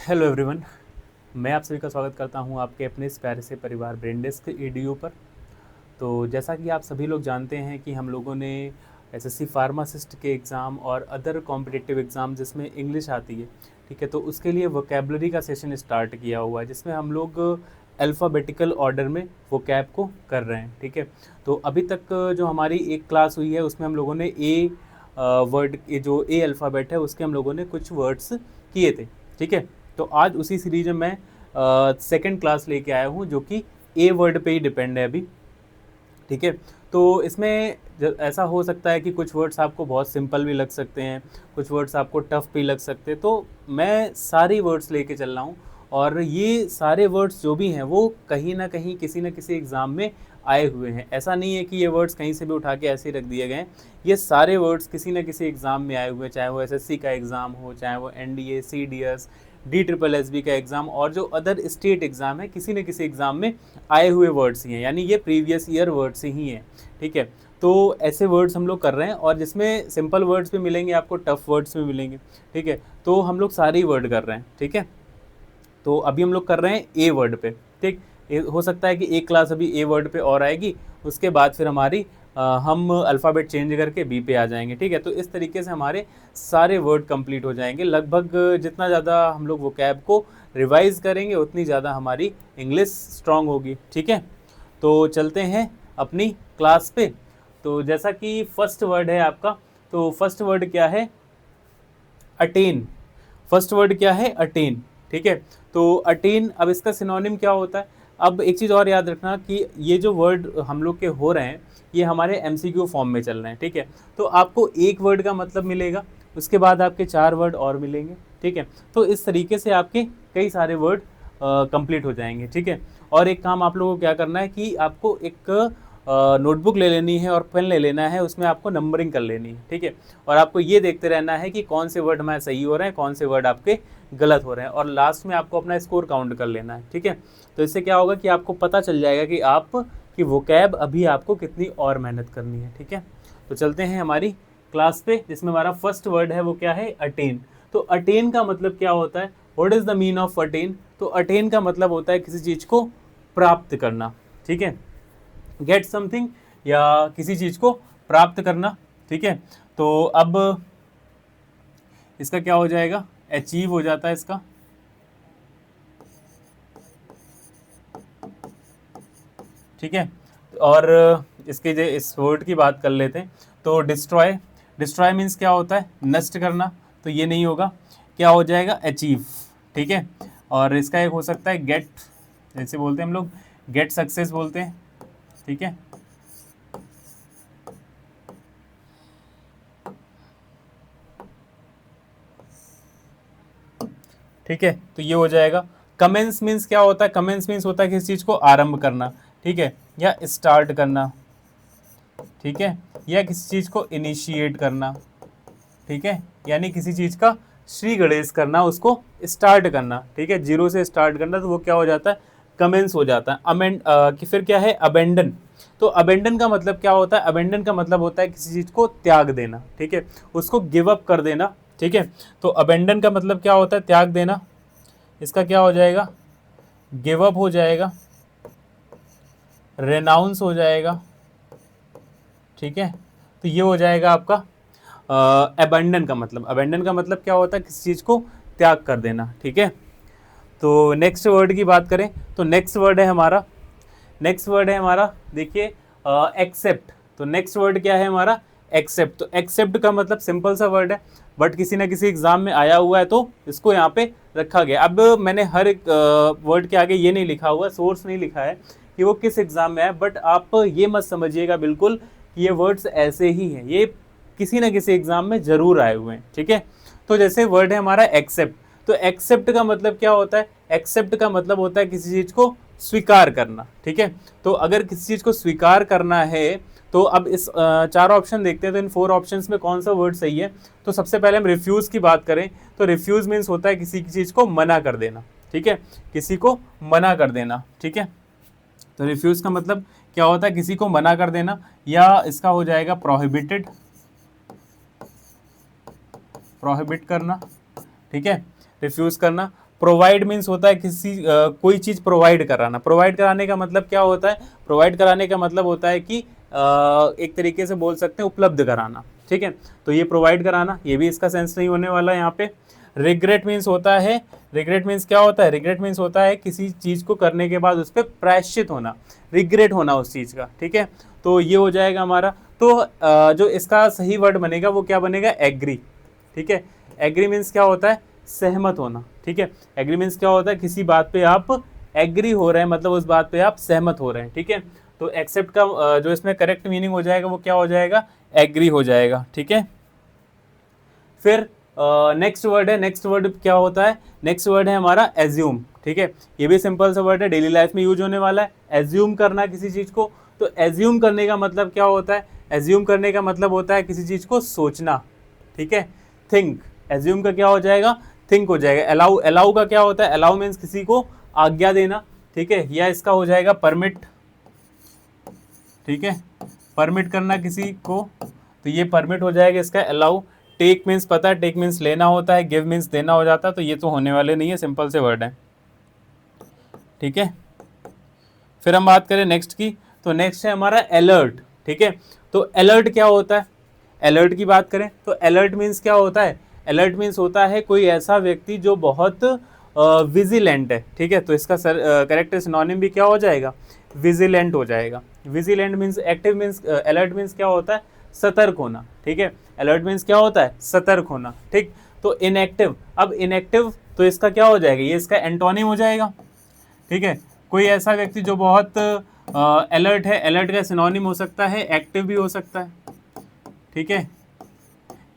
Hello everyone, मैं आप सभी का स्वागत करता हूं आपके अपने इस प्यारे से परिवार ब्रेनडेस्क ईडीयू पर। तो जैसा कि आप सभी लोग जानते हैं कि हम लोगों ने एसएससी फार्मासिस्ट के एग्ज़ाम और अदर कॉम्पिटिटिव एग्ज़ाम जिसमें इंग्लिश आती है, ठीक है, तो उसके लिए वोकेबलरी का सेशन स्टार्ट किया हुआ है जिसमें हम लोग अल्फ़ाबेटिकल ऑर्डर में वोकैब को कर रहे हैं। ठीक है, तो अभी तक जो हमारी एक क्लास हुई है उसमें हम लोगों ने ए वर्ड के जो ए अल्फ़ाबेट है उसके हम लोगों ने कुछ वर्ड्स किए थे। ठीक है, तो आज उसी सीरीज में मैं सेकंड क्लास लेके आया हूँ जो कि ए वर्ड पे ही डिपेंड है अभी। ठीक है, तो इसमें ऐसा हो सकता है कि कुछ वर्ड्स आपको बहुत सिंपल भी लग सकते हैं, कुछ वर्ड्स आपको टफ भी लग सकते हैं। तो मैं सारी वर्ड्स लेके चल रहा हूँ और ये सारे वर्ड्स जो भी हैं वो कहीं ना कहीं किसी न किसी एग्ज़ाम में आए हुए हैं। ऐसा नहीं है कि ये वर्ड्स कहीं से भी उठा के ऐसे ही रख दिए गए हैं। ये सारे वर्ड्स किसी न किसी एग्ज़ाम में आए हुए हैं, चाहे वो एसएससी का एग्ज़ाम हो, चाहे वो एनडीए, सीडीएस, DSSB का एग्ज़ाम और जो अदर स्टेट एग्ज़ाम है, किसी न किसी एग्ज़ाम में आए हुए वर्ड्स ही हैं, यानी ये प्रीवियस ईयर वर्ड्स ही हैं। ठीक है, तो ऐसे वर्ड्स हम लोग कर रहे हैं और जिसमें सिंपल वर्ड्स भी मिलेंगे आपको, टफ वर्ड्स भी मिलेंगे। ठीक है, तो हम लोग सारे ही वर्ड कर रहे हैं। ठीक है, तो अभी हम लोग कर रहे हैं ए वर्ड पे। ठीक, हो सकता है कि एक क्लास अभी ए वर्ड पे और आएगी, उसके बाद फिर हमारी हम अल्फ़ाबेट चेंज करके बी पे आ जाएंगे। ठीक है, तो इस तरीके से हमारे सारे वर्ड कंप्लीट हो जाएंगे। लगभग जितना ज़्यादा हम लोग वोकैब को रिवाइज करेंगे उतनी ज़्यादा हमारी इंग्लिश स्ट्रांग होगी। ठीक है, तो चलते हैं अपनी क्लास पे। तो जैसा कि फर्स्ट वर्ड है आपका, तो फर्स्ट वर्ड क्या है? अटेन। फर्स्ट वर्ड क्या है? अटेन। ठीक है, तो अटेन, अब इसका सिनोनिम क्या होता है? अब एक चीज़ और याद रखना कि ये जो वर्ड हम लोग के हो रहे हैं ये हमारे एमसीक्यू फॉर्म में चल रहे हैं। ठीक है, तो आपको एक वर्ड का मतलब मिलेगा, उसके बाद आपके 4 वर्ड और मिलेंगे। ठीक है, तो इस तरीके से आपके कई सारे वर्ड कंप्लीट हो जाएंगे। ठीक है, और एक काम आप लोगों को क्या करना है कि आपको एक नोटबुक ले लेनी है और पेन ले लेना है, उसमें आपको नंबरिंग कर लेनी है। ठीक है, और आपको ये देखते रहना है कि कौन से वर्ड हमारे सही हो रहे हैं, कौन से वर्ड आपके गलत हो रहे हैं, और लास्ट में आपको अपना स्कोर काउंट कर लेना है। ठीक है, तो इससे क्या होगा कि आपको पता चल जाएगा कि आप कि वोकैब अभी आपको कितनी और मेहनत करनी है। ठीक है, तो चलते हैं हमारी क्लास पे जिसमें हमारा फर्स्ट वर्ड है वो क्या है? अटेन। तो अटेन का मतलब क्या होता है? What is the mean of attain? तो अटेन का मतलब होता है किसी चीज़ को प्राप्त करना। ठीक है, गेट समथिंग, या किसी चीज़ को प्राप्त करना। ठीक है, तो अब इसका क्या हो जाएगा? अचीव हो जाता है इसका। ठीक है, और इसके जो इस वर्ड की बात कर लेते हैं तो डिस्ट्रॉय। डिस्ट्रॉय मीन्स क्या होता है? नष्ट करना, तो ये नहीं होगा। क्या हो जाएगा? अचीव। ठीक है, और इसका एक हो सकता है गेट, जैसे बोलते हैं हम लोग गेट सक्सेस बोलते हैं। ठीक है, ठीक है, तो ये हो जाएगा। कमेंस मीन्स क्या होता है? कमेंस मीन्स होता है किसी चीज़ को आरंभ करना। ठीक है, या स्टार्ट करना। ठीक है, या किसी चीज़ को इनिशिएट करना। ठीक है, यानी किसी चीज़ का श्री गणेश करना, उसको स्टार्ट करना। ठीक है, जीरो से स्टार्ट करना, तो वो क्या हो जाता है? कमेंस हो जाता है। कि फिर क्या है? अबेंडन। तो अबेंडन का मतलब क्या होता है? अबेंडन का मतलब होता है किसी चीज़ को त्याग देना। ठीक है, उसको गिव अप कर देना। ठीक है, तो अबेंडन का मतलब क्या होता है? त्याग देना। इसका क्या हो जाएगा? गिव अप हो जाएगा, रेनाउंस हो जाएगा। ठीक है, तो ये हो जाएगा आपका अबेंडन का मतलब। अबेंडन का मतलब क्या होता है? किसी चीज़ को त्याग कर देना। ठीक है, तो नेक्स्ट वर्ड की बात करें तो नेक्स्ट वर्ड है हमारा, नेक्स्ट वर्ड है हमारा, देखिए, एक्सेप्ट। तो नेक्स्ट वर्ड क्या है हमारा? एक्सेप्ट। तो एक्सेप्ट का मतलब सिंपल सा वर्ड है, बट किसी ना किसी एग्जाम में आया हुआ है तो इसको यहाँ पे रखा गया। अब मैंने हर एक वर्ड के आगे ये नहीं लिखा हुआ, सोर्स नहीं लिखा है कि वो किस एग्जाम में है, बट आप ये मत समझिएगा बिल्कुल कि ये वर्ड्स ऐसे ही हैं, ये किसी ना किसी एग्जाम में जरूर आए हुए हैं। ठीक है, तो जैसे वर्ड है हमारा एक्सेप्ट। तो एक्सेप्ट का मतलब क्या होता है? एक्सेप्ट का मतलब होता है किसी चीज़ को स्वीकार करना। ठीक है, तो अगर किसी चीज़ को स्वीकार करना है तो अब इस 4 ऑप्शन देखते हैं, तो इन 4 ऑप्शंस में कौन सा वर्ड सही है? तो सबसे पहले हम रिफ्यूज़ की बात करें तो रिफ्यूज़ मीन्स होता है किसी की चीज़ को मना कर देना। ठीक है, किसी को मना कर देना। ठीक है, तो रिफ्यूज़ का मतलब क्या होता है? किसी को मना कर देना, या इसका हो जाएगा प्रोहिबिटेड, प्रोहिबिट करना। ठीक है, रिफ्यूज़ करना। प्रोवाइड मीन्स होता है किसी कोई चीज़ प्रोवाइड कराना। प्रोवाइड कराने का मतलब क्या होता है? प्रोवाइड कराने का मतलब होता है कि एक तरीके से बोल सकते हैं उपलब्ध कराना, ठीक है। तो ये प्रोवाइड कराना, ये भी इसका सेंस नहीं होने वाला यहाँ पे। रिग्रेट मीन्स होता है, रिग्रेट मीन्स क्या होता है? रिग्रेट मीन्स होता है किसी चीज़ को करने के बाद उस पर प्रायश्चित होना, रिग्रेट होना उस चीज़ का, ठीक है। तो ये हो जाएगा हमारा। तो जो इसका सही वर्ड बनेगा वो क्या बनेगा? एग्री, ठीक है। एग्री मीन्स क्या होता है? सहमत होना, ठीक है। एग्री मीन्स क्या होता है? किसी बात पे आप एग्री हो रहे हैं, मतलब उस बात पे आप सहमत हो रहे हैं, ठीक है। तो एक्सेप्ट का जो इसमें करेक्ट मीनिंग हो जाएगा वो क्या हो जाएगा? एग्री हो जाएगा, ठीक है। फिर नेक्स्ट वर्ड है, नेक्स्ट वर्ड क्या होता है? नेक्स्ट वर्ड है हमारा एज्यूम, ठीक है। ये भी सिंपल सा वर्ड है, डेली लाइफ में यूज होने वाला है। एज्यूम करना किसी चीज़ को, तो एज्यूम करने का मतलब क्या होता है? एज्यूम करने का मतलब होता है किसी चीज़ को सोचना, ठीक है। थिंक, एज्यूम का क्या हो जाएगा? थिंक हो जाएगा। अलाउ, अलाउ का क्या होता है? अलाउ मीन्स किसी को आज्ञा देना, ठीक है। या इसका हो जाएगा परमिट, ठीक है, परमिट करना किसी को, तो ये परमिट हो जाएगा इसका अलाउ। टेक मीन्स पता है, टेक मीन्स लेना होता है, गिव मीन्स देना हो जाता है, तो ये तो होने वाले नहीं है, सिंपल से वर्ड है, ठीक है। फिर हम बात करें नेक्स्ट की, तो नेक्स्ट है हमारा अलर्ट, ठीक है। तो अलर्ट क्या होता है? अलर्ट की बात करें तो अलर्ट मीन्स क्या होता है? अलर्ट मीन्स होता है कोई ऐसा व्यक्ति जो बहुत विजिलेंट है, ठीक है। तो इसका करेक्ट सिनोनिम भी क्या हो जाएगा? विजिलेंट हो जाएगा। Vigilant means active means, alert means क्या होता है? सतर्क होना, ठीक है। अलर्ट मीन्स क्या होता है? सतर्क होना, ठीक। तो इनएक्टिव, अब इनएक्टिव तो इसका क्या हो जाएगा? ये इसका एंटोनिम हो जाएगा, ठीक है। कोई ऐसा व्यक्ति जो बहुत अलर्ट है, अलर्ट का सिनोनिम हो सकता है एक्टिव भी हो सकता है, ठीक है,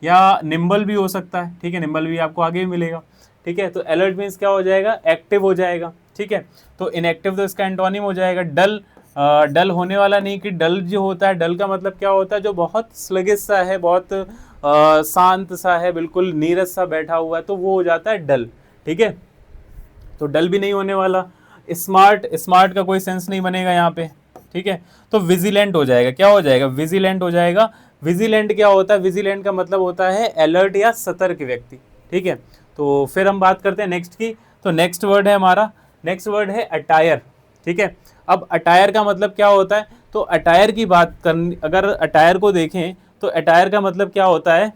या निम्बल भी हो सकता है, ठीक है। निम्बल भी आपको आगे भी मिलेगा, ठीक है। तो अलर्ट मीन्स क्या हो जाएगा? एक्टिव हो जाएगा, ठीक है। तो इनएक्टिव तो इसका एंटोनिम हो जाएगा डल। डल होने वाला नहीं, कि डल जो होता है, डल का मतलब क्या होता है? जो बहुत स्लगिश सा है, बहुत शांत सा है, बिल्कुल नीरस सा बैठा हुआ है, तो वो हो जाता है डल, ठीक है। तो डल भी नहीं होने वाला। स्मार्ट, स्मार्ट का कोई सेंस नहीं बनेगा यहाँ पे, ठीक है। तो विजिलेंट हो जाएगा, क्या हो जाएगा? विजिलेंट हो जाएगा। विजिलेंट क्या होता है? विजिलेंट का मतलब होता है अलर्ट या सतर्क व्यक्ति, ठीक है। तो फिर हम बात करते हैं नेक्स्ट की, तो नेक्स्ट वर्ड है हमारा, नेक्स्ट वर्ड है अटायर, ठीक है। अब अटायर का मतलब क्या होता है? तो अटायर की बात करनी, अगर अटायर को देखें तो अटायर का मतलब क्या होता है?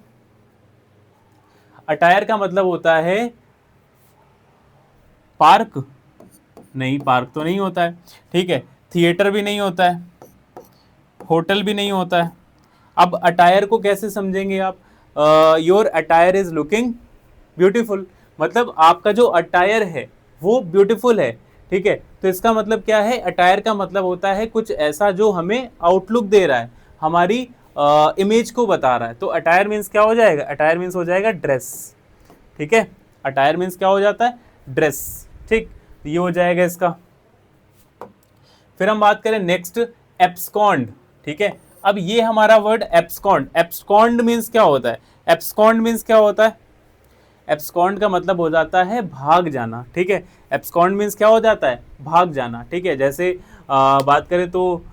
अटायर का मतलब होता है पार्क, नहीं, पार्क तो नहीं होता है, ठीक है। थिएटर भी नहीं होता है, होटल भी नहीं होता है। अब अटायर को कैसे समझेंगे आप? Your attire is looking beautiful, मतलब आपका जो अटायर है वो ब्यूटीफुल है, ठीक है। तो इसका मतलब क्या है? अटायर का मतलब होता है कुछ ऐसा जो हमें आउटलुक दे रहा है, हमारी इमेज को बता रहा है। तो अटायर मीन्स क्या हो जाएगा? अटायर मीन्स हो जाएगा ड्रेस, ठीक है। अटायर मीन्स क्या हो जाता है? ड्रेस, ठीक। ये हो जाएगा इसका। फिर हम बात करें नेक्स्ट, एब्सकॉन्ड, ठीक है। अब ये हमारा वर्ड एब्सकॉन्ड, एब्सकॉन्ड मीन्स क्या होता है? एब्सकॉन्ड मीन्स क्या होता है? एब्सकॉन्ड का मतलब हो जाता है भाग जाना, ठीक है। एब्सकॉन्ड मीन्स क्या हो जाता है? भाग जाना, ठीक है। जैसे बात करें तो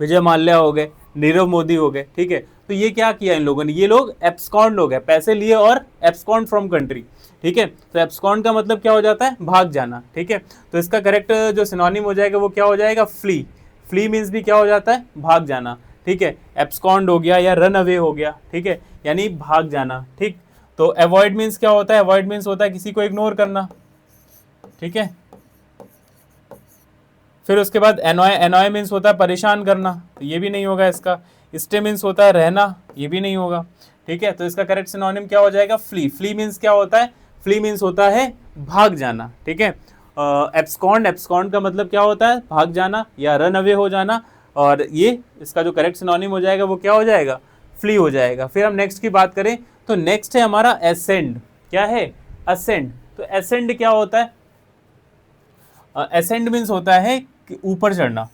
विजय माल्या हो गए, नीरव मोदी हो गए, ठीक है। तो ये क्या किया इन लोगों ने? ये लोग एब्सकॉन्ड हो गए, पैसे लिए और एब्सकॉन्ड फ्रॉम कंट्री, ठीक है। तो एब्सकॉन्ड का मतलब क्या हो जाता है? भाग जाना, ठीक है। तो इसका करेक्ट जो सिनोनिम हो जाएगा वो क्या हो जाएगा? फ्ली। फ्ली मीन्स भी क्या हो जाता है? भाग जाना, ठीक है। एब्सकॉन्ड हो गया या रन अवे हो गया, ठीक है, यानी भाग जाना, ठीक। तो अवॉइड मीन्स क्या होता है? अवॉइड मीन्स होता है किसी को इग्नोर करना, ठीक है। फिर उसके बाद एनॉय, एनॉय मीन्स होता है परेशान करना, तो ये भी नहीं होगा इसका। स्टे मीन्स होता है रहना, ये भी नहीं होगा, ठीक है। तो इसका करेक्ट सिनोनिम क्या हो जाएगा? फ्ली। फ्ली मीन्स क्या होता है? फ्ली मीन्स होता है भाग जाना, ठीक है। एब्सकॉन्ड, एब्सकॉन्ड का मतलब क्या होता है? भाग जाना या रन अवे हो जाना, और ये इसका जो करेक्ट सिनोनिम हो जाएगा वो क्या हो जाएगा? फ्ली हो जाएगा। फिर हम नेक्स्ट की बात करें तो नेक्स्ट है हमारा एसेंड। क्या है? असेंड। तो एसेंड क्या होता है? असेंड मीन्स होता है कि ऊपर चढ़ना,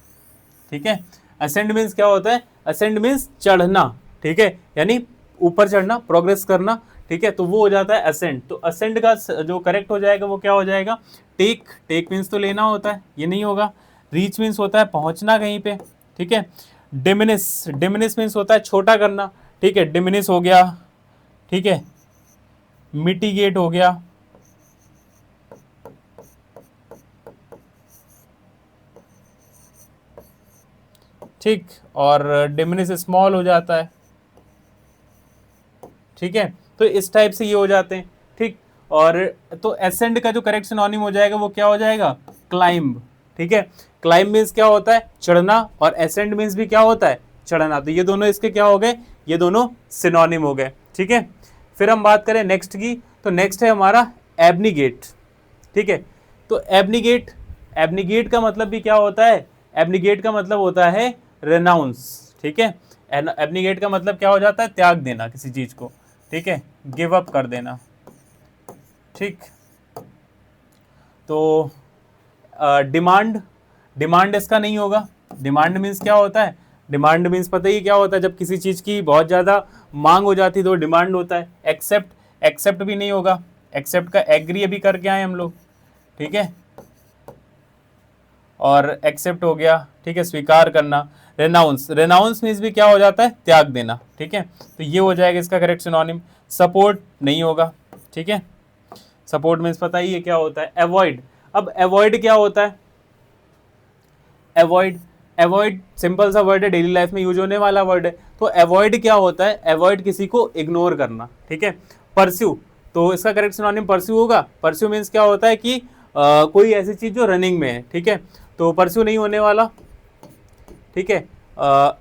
ठीक है। असेंड मीन्स क्या होता है? असेंड मीन्स चढ़ना, ठीक है, यानी ऊपर चढ़ना, प्रोग्रेस करना, ठीक है। तो वो हो जाता है असेंड। तो असेंड का जो करेक्ट हो जाएगा वो क्या हो जाएगा? टेक। टेक मीन्स तो लेना होता है, ये नहीं होगा। रीच मीन्स होता है पहुंचना कहीं पे, ठीक है। डिमिनिश, डिमिनिश मीन्स होता है छोटा करना, ठीक है। डिमिनिश हो गया, ठीक है। मिटिगेट हो गया, ठीक, और डिमिनिश स्मॉल हो जाता है, ठीक है। तो इस टाइप से ये हो जाते हैं, ठीक। और तो एसेंड का जो करेक्ट सिनोनिम हो जाएगा वो क्या हो जाएगा, क्लाइंब, ठीक है। क्लाइंब मीन्स क्या होता है, चढ़ना, और एसेंड मीन्स भी क्या होता है, चढ़ना। तो ये दोनों इसके क्या हो गए, ये दोनों सिनोनिम हो गए, ठीक है। फिर हम बात करें नेक्स्ट की, तो नेक्स्ट है हमारा एबनीगेट, ठीक है। तो एबनीगेट, एबनीगेट का मतलब भी क्या होता है, एबनीगेट का मतलब होता है रेनाउंस, ठीक है। एबनीगेट का मतलब क्या हो जाता है, त्याग देना किसी चीज को, ठीक है, गिव अप कर देना, ठीक। तो डिमांड, डिमांड इसका नहीं होगा। डिमांड मीन्स क्या होता है, डिमांड मीन्स पता ही क्या होता है, जब किसी चीज की बहुत ज्यादा मांग हो जाती है तो डिमांड होता है। एक्सेप्ट, एक्सेप्ट भी नहीं होगा, एक्सेप्ट का एग्री अभी करके आए हम लोग, ठीक है, और एक्सेप्ट हो गया, ठीक है, स्वीकार करना। रेनाउंस, रेनाउंस मीन्स भी क्या हो जाता है, त्याग देना, ठीक है। तो ये हो जाएगा इसका करेक्ट सिनोनिम। सपोर्ट नहीं होगा, ठीक है, सपोर्ट मीन्स पता ही है क्या होता है। अवॉइड, अब अवॉइड क्या होता है, अवॉइड, अवॉइड सिंपल सा वर्ड है, डेली लाइफ में यूज होने वाला वर्ड है। तो अवॉइड क्या होता है, अवॉइड किसी को इग्नोर करना, ठीक है। परस्यू, तो इसका करेक्ट सिनोनिम परस्यू होगा। परस्यू मीन्स क्या होता है कि कोई ऐसी चीज जो रनिंग में है, ठीक है, तो परस्यू नहीं होने वाला, ठीक है।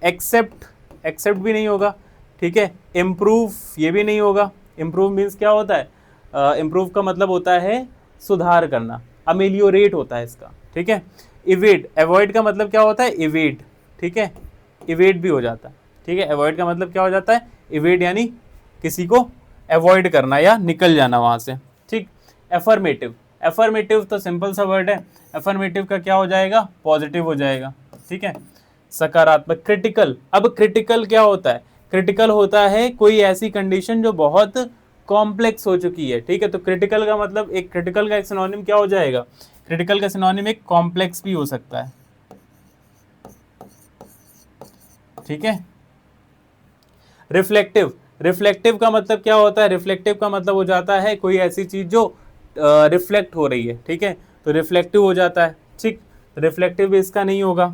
एक्सेप्ट, एक्सेप्ट भी नहीं होगा, ठीक है। इम्प्रूव, ये भी नहीं होगा। इम्प्रूव मीन्स क्या होता है, इम्प्रूव का मतलब होता है सुधार करना, अमेलियोरेट होता है इसका, ठीक है। इवेड, अवॉइड का मतलब क्या होता है, इवेड, ठीक है, इवेड भी हो जाता है, ठीक है। अवॉइड का मतलब क्या हो जाता है, इवेड, यानी किसी को अवॉइड करना या निकल जाना वहां से, ठीक। एफर्मेटिव, एफर्मेटिव तो सिंपल सा वर्ड है, एफर्मेटिव का क्या हो जाएगा, पॉजिटिव हो जाएगा, ठीक है, सकारात्मक। क्रिटिकल, अब क्रिटिकल क्या होता है, क्रिटिकल होता है कोई ऐसी कंडीशन जो बहुत कॉम्प्लेक्स हो चुकी है, ठीक है। तो क्रिटिकल का मतलब, एक क्रिटिकल का एक सिनोनिम क्या हो जाएगा, क्रिटिकल का सिनोनिम एक कॉम्प्लेक्स भी हो सकता है, ठीक है। रिफ्लेक्टिव, रिफ्लेक्टिव का मतलब क्या होता है, रिफ्लेक्टिव का मतलब हो जाता है कोई ऐसी चीज जो रिफ्लेक्ट हो रही है, ठीक है, तो रिफ्लेक्टिव हो जाता है, ठीक। रिफ्लेक्टिव इसका नहीं होगा,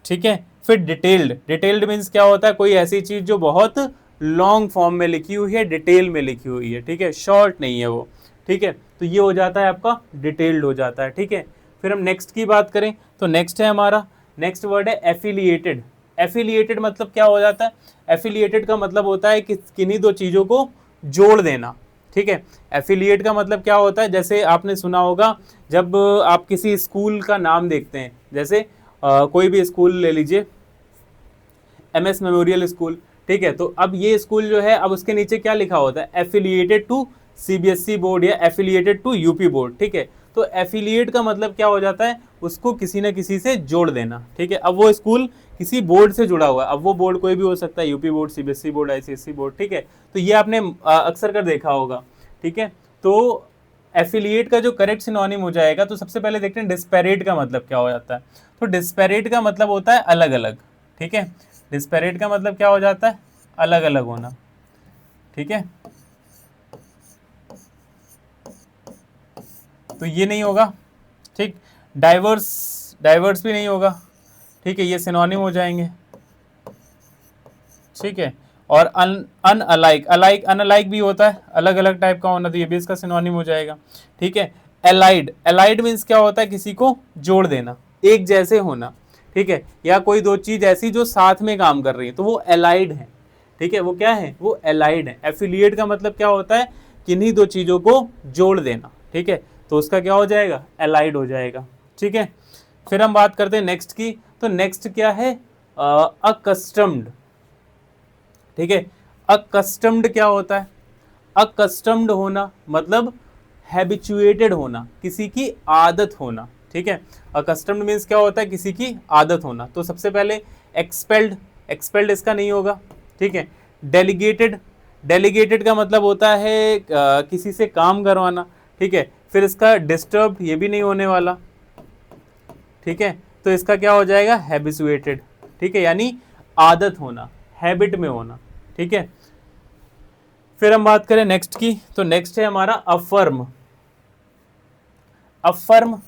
ठीक है। फिर डिटेल्ड, डिटेल्ड मीन्स क्या होता है, कोई ऐसी चीज जो बहुत लॉन्ग फॉर्म में लिखी हुई है, डिटेल में लिखी हुई है, ठीक है, शॉर्ट नहीं है वो, ठीक है। तो ये हो जाता है आपका डिटेल्ड हो जाता है, ठीक है। फिर हम नेक्स्ट की बात करें, तो नेक्स्ट है हमारा, नेक्स्ट वर्ड है एफिलिएटेड। एफिलिएटेड मतलब क्या हो जाता है, एफिलिएटेड का मतलब होता है कि किन्हीं दो चीजों को जोड़ देना, ठीक है। एफिलिएट का मतलब क्या होता है, जैसे आपने सुना होगा, जब आप किसी स्कूल का नाम देखते हैं, जैसे कोई भी स्कूल ले लीजिए, MS मेमोरियल स्कूल, ठीक है। तो अब ये स्कूल जो है, अब उसके नीचे क्या लिखा होता है, एफिलिएटेड टू CBSE बोर्ड या एफिलिएटेड टू UP बोर्ड, ठीक है। तो एफिलिएट का मतलब क्या हो जाता है, उसको किसी न किसी से जोड़ देना, ठीक है। अब वो स्कूल किसी बोर्ड से जुड़ा हुआ है, अब वो बोर्ड कोई भी हो सकता है, UP board, CBSE board, ICSE board, ठीक है। तो ये आपने अक्सर कर देखा होगा, ठीक है। तो एफिलिएट का जो करेक्ट सिनोनिम हो जाएगा, तो सबसे पहले देखते हैं डिस्पैरेट का मतलब क्या हो जाता है। तो डिस्पैरेट का मतलब होता है अलग अलग, ठीक है। डिस्पैरेट का मतलब क्या हो जाता है, अलग अलग होना, ठीक है। तो ये नहीं होगा, ठीक। डाइवर्स, डाइवर्स भी नहीं होगा, ठीक है, ये सिनोनिम हो जाएंगे, ठीक है। और अनअलाइक, अलाइक, अनअलाइक भी होता है, अलग अलग टाइप का होना, तो ये भी इसका सिनोनिम हो जाएगा, ठीक है। एलाइड, एलाइड मीन्स क्या होता है, किसी को जोड़ देना, एक जैसे होना, ठीक है, या कोई दो चीज ऐसी जो साथ में काम कर रही है, तो वो एलाइड है, ठीक है, वो क्या है, वो एलाइड है। एफिलिएट का मतलब क्या होता है, किन्हीं दो चीजों को जोड़ देना, ठीक है, तो उसका क्या हो जाएगा, एलाइड हो जाएगा, ठीक है। फिर हम बात करते हैं नेक्स्ट की, तो नेक्स्ट क्या है, अकस्टम्ड, ठीक है। अकस्टम्ड क्या होता है, अकस्टम्ड होना मतलब हैबिचुएटेड होना, किसी की आदत होना, ठीक है। अकस्टम्ड मीन्स क्या होता है, किसी की आदत होना। तो सबसे पहले एक्सपेल्ड, एक्सपेल्ड इसका नहीं होगा, ठीक है। डेलीगेटेड, डेलीगेटेड का मतलब होता है किसी से काम करवाना, ठीक है। फिर इसका डिस्टर्ब, ये भी नहीं होने वाला, ठीक है। तो इसका क्या हो जाएगा, हैबिचुएटेड, ठीक है, यानी आदत होना, हैबिट में होना, ठीक है। फिर हम बात करें नेक्स्ट की, तो नेक्स्ट है हमारा अफर्म। अफर्म,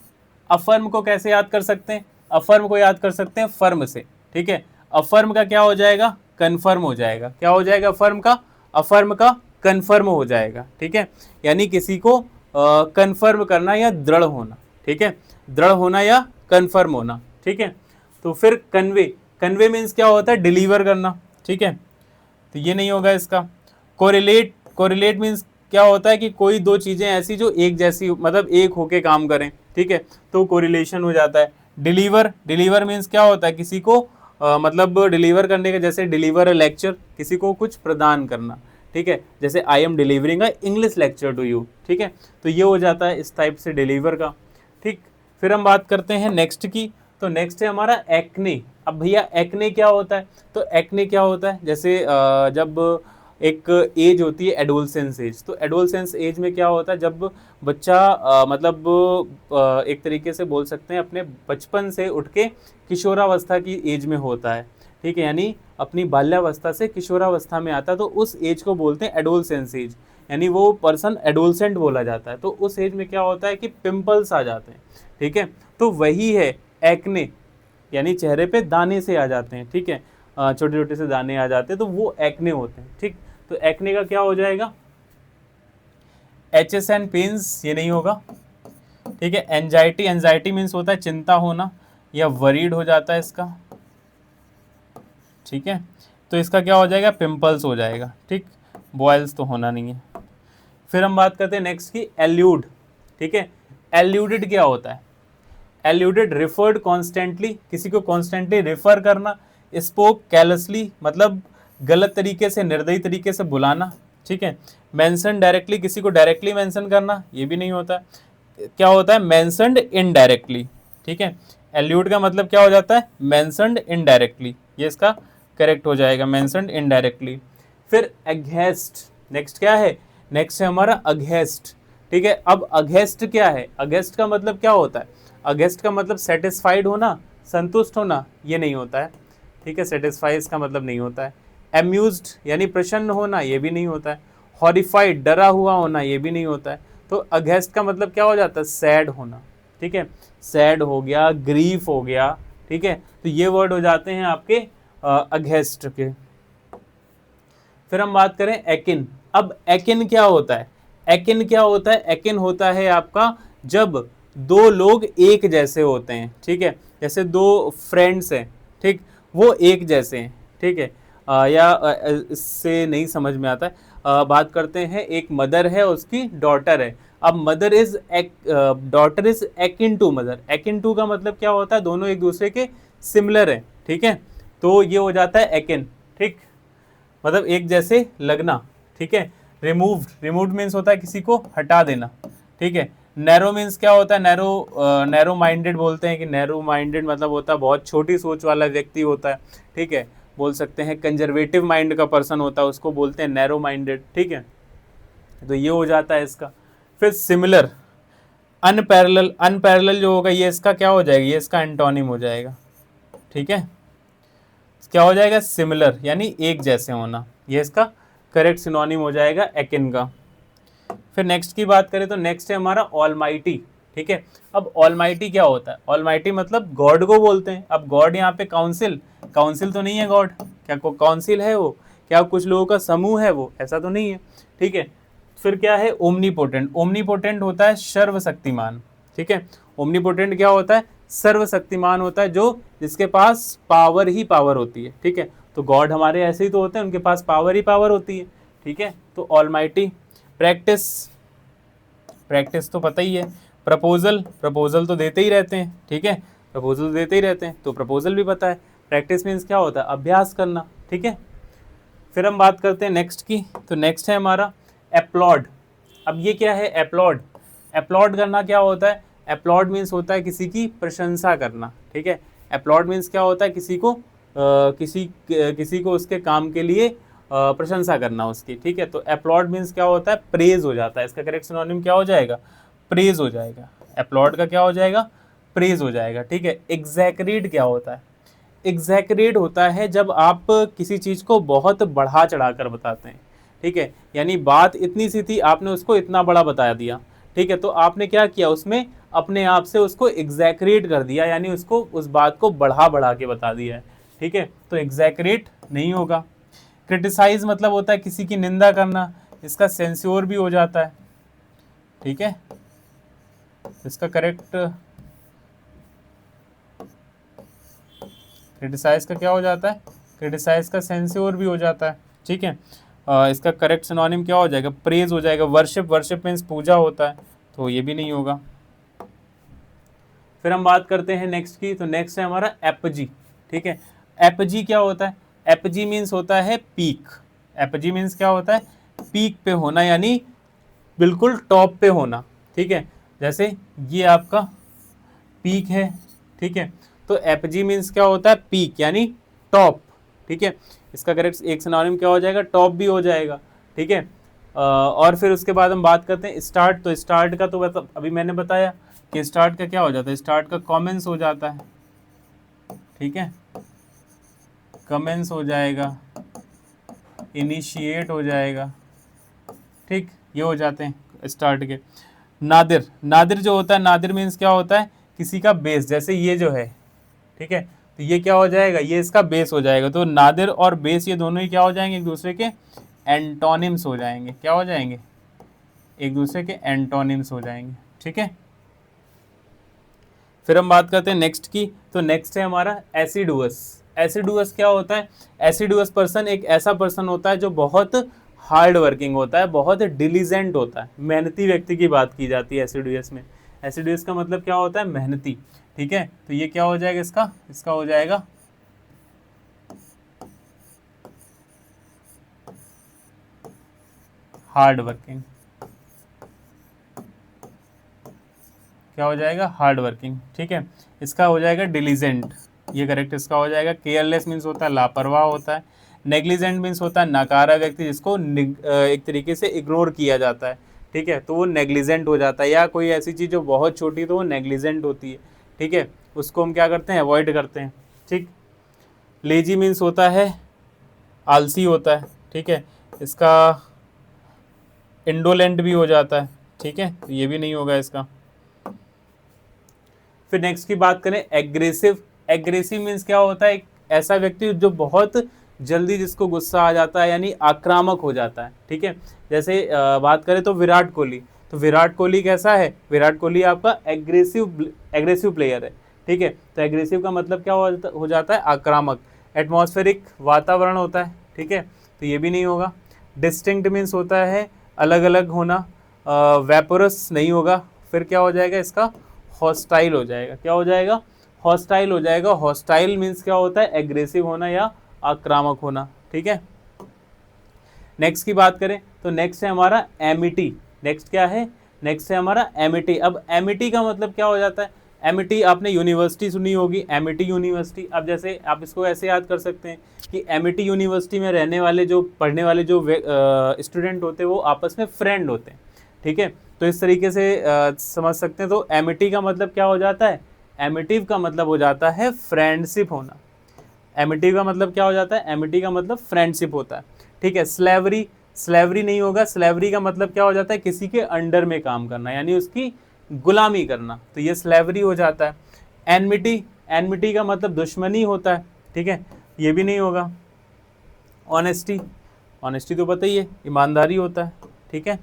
अफर्म को कैसे याद कर सकते हैं, अफर्म को याद कर सकते हैं फर्म से, ठीक है। अफर्म का क्या हो जाएगा, कन्फर्म हो जाएगा। क्या हो जाएगा अफर्म का, अफर्म का कन्फर्म हो जाएगा, ठीक है। यानी किसी को कन्फर्म करना या दृढ़ होना, ठीक है, दृढ़ होना या कन्फर्म होना, ठीक है। तो फिर कन्वे, कन्वे मीन्स क्या होता है, डिलीवर करना, ठीक है, तो ये नहीं होगा इसका। कोरिलेट, कोरिलेट मीन्स क्या होता है कि कोई दो चीजें ऐसी जो एक जैसी मतलब एक होके काम करें, ठीक है, तो कोरिलेशन हो जाता है। डिलीवर, डिलीवर मीन्स क्या होता है, किसी को मतलब डिलीवर करने का, जैसे डिलीवर अ लेक्चर, किसी को कुछ प्रदान करना, ठीक है, जैसे I am delivering a English lecture to you, ठीक है, तो ये हो जाता है इस टाइप से डिलीवर का, ठीक। फिर हम बात करते हैं नेक्स्ट की, तो नेक्स्ट है हमारा एक्ने। अब भैया एक्ने क्या होता है, तो एक्ने क्या होता है, जैसे जब एक एज होती है एडोलसेंस एज, तो एडोलसेंस एज में क्या होता है, जब बच्चा मतलब एक तरीके से बोल सकते हैं अपने बचपन से उठ के किशोरावस्था की एज में होता है, ठीक है, यानी अपनी बाल्यावस्था से किशोरावस्था में आता है, तो उस एज को बोलते हैं एडोलसेंस एज, यानी वो पर्सन एडोलसेंट बोला जाता है। तो उस एज में क्या होता है कि पिंपल्स आ जाते हैं, ठीक है, तो वही है एक्ने, यानी चेहरे पे दाने से आ जाते हैं, ठीक है, छोटे छोटे से दाने आ जाते हैं, तो वो एक्ने होते हैं, ठीक। तो एक्ने का क्या हो जाएगा, एचएस एंड पेन्स, ये नहीं होगा, ठीक है। एंजाइटी, एंजाइटी मीन्स होता है चिंता होना या वरीड हो जाता है इसका, ठीक है, तो इसका क्या हो जाएगा, पिंपल्स हो जाएगा, ठीक, बॉयल्स तो होना नहीं है। फिर हम बात करते हैं नेक्स्ट की एल्यूड, ठीक है। एल्यूडेड क्या होता है, एल्यूडेड रिफर्ड कॉन्स्टेंटली, किसी को कॉन्स्टेंटली रिफर करना। स्पोक कैलसली मतलब गलत तरीके से, निर्दयी तरीके से बुलाना, ठीक है। मेंशन डायरेक्टली, किसी को डायरेक्टली मेंशन करना, ये भी नहीं होता है। क्या होता है, मेंशनड इनडायरेक्टली, ठीक है। एल्यूड का मतलब क्या हो जाता है, मेंशनड इनडायरेक्टली, ये इसका करेक्ट हो जाएगा, मेंशनड इनडायरेक्टली। फिर अगेंस्ट, नेक्स्ट क्या है, नेक्स्ट है हमारा अगेंस्ट, ठीक है। अब अगेंस्ट क्या है, अगेंस्ट का मतलब क्या होता है, अगेंस्ट का मतलब सेटिस्फाइड होना, संतुष्ट होना, ये नहीं होता है, ठीक है, सेटिस्फाई इसका मतलब नहीं होता है। एम्यूज्ड यानी प्रसन्न होना, ये भी नहीं होता है। हॉरिफाइड डरा हुआ होना, ये भी नहीं होता है। तो अगेंस्ट का मतलब क्या हो जाता है, सैड होना, ठीक है, सैड हो गया, ग्रीफ हो गया, ठीक है, तो ये वर्ड हो जाते हैं आपके अगेंस्ट के। फिर हम बात करें एकिन। अब एकिन क्या होता है, एकिन क्या होता है, एकिन होता है आपका जब दो लोग एक जैसे होते हैं, ठीक है, जैसे दो फ्रेंड्स हैं, ठीक, वो एक जैसे हैं, ठीक है, इससे नहीं समझ में आता है। बात करते हैं, एक मदर है, उसकी डॉटर है। अब mother is daughter is akin to mother, akin to का मतलब क्या होता है, दोनों एक दूसरे के सिमिलर है, ठीक है, तो ये हो जाता है एकिन, ठीक, मतलब एक जैसे लगना, ठीक है। रिमूव्ड, रिमूव्ड मीन्स होता है किसी को हटा देना, ठीक है। नैरो मीन्स क्या होता है, नैरो, नैरो माइंडेड बोलते हैं कि नैरो माइंडेड मतलब होता है बहुत छोटी सोच वाला व्यक्ति होता है, ठीक है, बोल सकते हैं कंजर्वेटिव माइंड का पर्सन होता है, उसको बोलते हैं नैरो माइंडेड, ठीक है, तो ये हो जाता है इसका। फिर सिमिलर, अनपैरेलल, अनपैरेलल जो होगा ये इसका क्या हो जाएगा, ये इसका एंटोनिम हो जाएगा, ठीक है, क्या हो जाएगा, सिमिलर यानी एक जैसे होना, ये इसका करेक्ट सिनोनिम हो जाएगा एकिन का। फिर नेक्स्ट की बात करें तो नेक्स्ट है हमारा ऑलमाइटी, ठीक है। अब ऑलमाइटी क्या होता है, ऑलमाइटी मतलब गॉड को बोलते हैं। अब गॉड यहाँ पे काउंसिल, काउंसिल तो नहीं है गॉड, क्या काउंसिल है वो, क्या कुछ लोगों का समूह है वो, ऐसा तो नहीं है, ठीक है। फिर क्या है, ओमनीपोटेंट, ओमनीपोटेंट होता है सर्वशक्तिमान, ठीक है, ओमनीपोटेंट क्या होता है, सर्वशक्तिमान होता है, जो जिसके पास पावर ही पावर होती है, ठीक है, तो गॉड हमारे ऐसे ही तो होते हैं, उनके पास पावर ही पावर होती है, ठीक है, तो ऑलमाइटी। प्रैक्टिस, प्रैक्टिस तो पता ही है। प्रपोजल, प्रपोजल तो देते ही रहते हैं, ठीक है, प्रपोजल देते ही रहते हैं, तो प्रपोजल भी पता है। प्रैक्टिस मीन्स क्या होता है, अभ्यास करना, ठीक है। फिर हम बात करते हैं नेक्स्ट की, तो नेक्स्ट है हमारा एप्लॉड। अब ये क्या है, एप्लॉड, एप्लॉड करना क्या होता है, एप्लॉड मीन्स होता है किसी की प्रशंसा करना, ठीक है, एप्लॉड मीन्स क्या होता है, किसी को किसी को उसके काम के लिए प्रशंसा करना उसकी, ठीक है, तो एप्लॉड मीन्स क्या होता है, प्रेज हो जाता है, इसका करेक्ट सिनोनिम क्या हो जाएगा, प्रेज हो जाएगा, एप्लॉड का क्या हो जाएगा, प्रेज हो जाएगा, ठीक है। एग्जैक्रेट क्या होता है, एग्जैक्रेट होता है जब आप किसी चीज़ को बहुत बढ़ा चढ़ा कर बताते हैं, ठीक है, यानी बात इतनी सी थी, आपने उसको इतना बड़ा बता दिया, ठीक है, तो आपने क्या किया, उसमें अपने आप से उसको एग्जैक्रेट कर दिया, यानी उसको उस बात को बढ़ा बढ़ा के बता दिया है, ठीक है, तो एग्जैक्रेट नहीं होगा। क्रिटिसाइज मतलब होता है किसी की निंदा करना, इसका सेंस्योर भी हो जाता है, ठीक है। इसका करेक्ट क्रिटिसाइज का क्या हो जाता है, क्रिटिसाइज का सेंस्योर भी हो जाता है, ठीक है। इसका करेक्ट सिनोनिम क्या हो जाएगा, प्रेज हो जाएगा। वर्शिप, वर्शिप मीन्स पूजा होता है, तो ये भी नहीं होगा। फिर हम बात करते हैं नेक्स्ट की, तो नेक्स्ट है हमारा एपजी, ठीक है। एपजी क्या होता है, एपजी मीन्स होता है पीक। एपजी मीन्स क्या होता है, पीक पे होना, यानी बिल्कुल टॉप पे होना, ठीक है। जैसे ये आपका पीक है, ठीक है, तो एपजी मीन्स क्या होता है, पीक यानी टॉप, ठीक है। इसका करेक्ट एक सिनोनिम क्या हो जाएगा, टॉप भी हो जाएगा, ठीक है। और फिर उसके बाद हम बात करते हैं स्टार्ट। तो स्टार्ट का तो अभी मैंने बताया कि स्टार्ट का क्या हो जाता है, स्टार्ट का कमेंस हो जाता है, ठीक है, कमेंस हो जाएगा, इनिशिएट हो जाएगा, ठीक, ये हो जाते हैं स्टार्ट के। नादिर, नादिर जो होता है, नादिर मीन्स क्या होता है, किसी का बेस, जैसे ये जो है, ठीक है, तो ये क्या हो जाएगा, ये इसका बेस हो जाएगा। तो नादिर और बेस ये दोनों ही क्या हो जाएंगे, एक दूसरे के एंटोनिम्स हो जाएंगे। क्या हो जाएंगे, एक दूसरे के एंटोनिम्स हो जाएंगे, ठीक है। फिर हम बात करते हैं नेक्स्ट की, तो नेक्स्ट है हमारा एसिडुअस। एसिडुअस क्या होता है, एसिडुअस पर्सन एक ऐसा पर्सन होता है जो बहुत हार्ड वर्किंग होता है, बहुत डिलीजेंट होता है, मेहनती व्यक्ति की बात की जाती है एसिडुअस में। एसिडुअस का मतलब क्या होता है, मेहनती, ठीक है। तो ये क्या हो जाएगा, इसका हो जाएगा हार्ड वर्किंग। क्या हो जाएगा, हार्ड वर्किंग, ठीक है। इसका हो जाएगा डिलीजेंट, ये करेक्ट इसका हो जाएगा। केयरलेस मीन्स होता है लापरवाह होता है। नेग्लिजेंट मीन्स होता है नकारा व्यक्ति, जिसको एक तरीके से इग्नोर किया जाता है, ठीक है, तो वो नेग्लिजेंट हो जाता है। या कोई ऐसी चीज़ जो बहुत छोटी तो वो नेग्लिजेंट होती है, ठीक है, उसको हम क्या करते हैं, अवॉइड करते हैं, ठीक। लेजी मीन्स होता है आलसी होता है, ठीक है, इसका इंडोलेंट भी हो जाता है, ठीक है, तो ये भी नहीं होगा इसका। फिर नेक्स्ट की बात करें एग्रेसिव। एग्रेसिव मीन्स क्या होता है, एक ऐसा व्यक्ति जो बहुत जल्दी जिसको गुस्सा आ जाता है, यानी आक्रामक हो जाता है, ठीक है। जैसे बात करें तो विराट कोहली, तो विराट कोहली कैसा है, विराट कोहली आपका एग्रेसिव प्लेयर है, ठीक है। तो एग्रेसिव का मतलब क्या हो जाता है, आक्रामक। एटमॉस्फेरिक वातावरण होता है, ठीक है, तो ये भी नहीं होगा। डिस्टिंक्ट मीन्स होता है अलग अलग होना। वेपोरस नहीं होगा। फिर क्या हो जाएगा इसका, हॉस्टाइल हो जाएगा। क्या हो जाएगा, हॉस्टाइल हो जाएगा। हॉस्टाइल मीन्स क्या होता है, एग्रेसिव होना या आक्रामक होना, ठीक है। नेक्स्ट की बात करें तो नेक्स्ट है हमारा एमिटी। नेक्स्ट क्या है, नेक्स्ट है हमारा एमिटी। अब एमिटी का मतलब क्या हो जाता है, एमिटी आपने यूनिवर्सिटी सुनी होगी, एमिटी यूनिवर्सिटी। अब जैसे आप इसको ऐसे याद कर सकते हैं कि एमिटी यूनिवर्सिटी में रहने वाले जो पढ़ने वाले जो स्टूडेंट होते हैं वो आपस में फ्रेंड होते हैं, ठीक है। तो इस तरीके से समझ सकते हैं। तो एमिटी का मतलब क्या हो जाता है, एमिटिव का मतलब हो जाता है फ्रेंडशिप होना। एमिटिव का मतलब क्या हो जाता है, एमिटी का मतलब फ्रेंडशिप होता है, ठीक है। स्लेवरी, स्लेवरी नहीं होगा। स्लेवरी का मतलब क्या हो जाता है, किसी के अंडर में काम करना, यानी उसकी गुलामी करना, तो ये स्लेवरी हो जाता है। एनमिटी, एनमिटी का मतलब दुश्मनी होता है, ठीक है, ये भी नहीं होगा। ऑनेस्टी, ऑनेस्टी तो पता ही है, ईमानदारी होता है, ठीक है।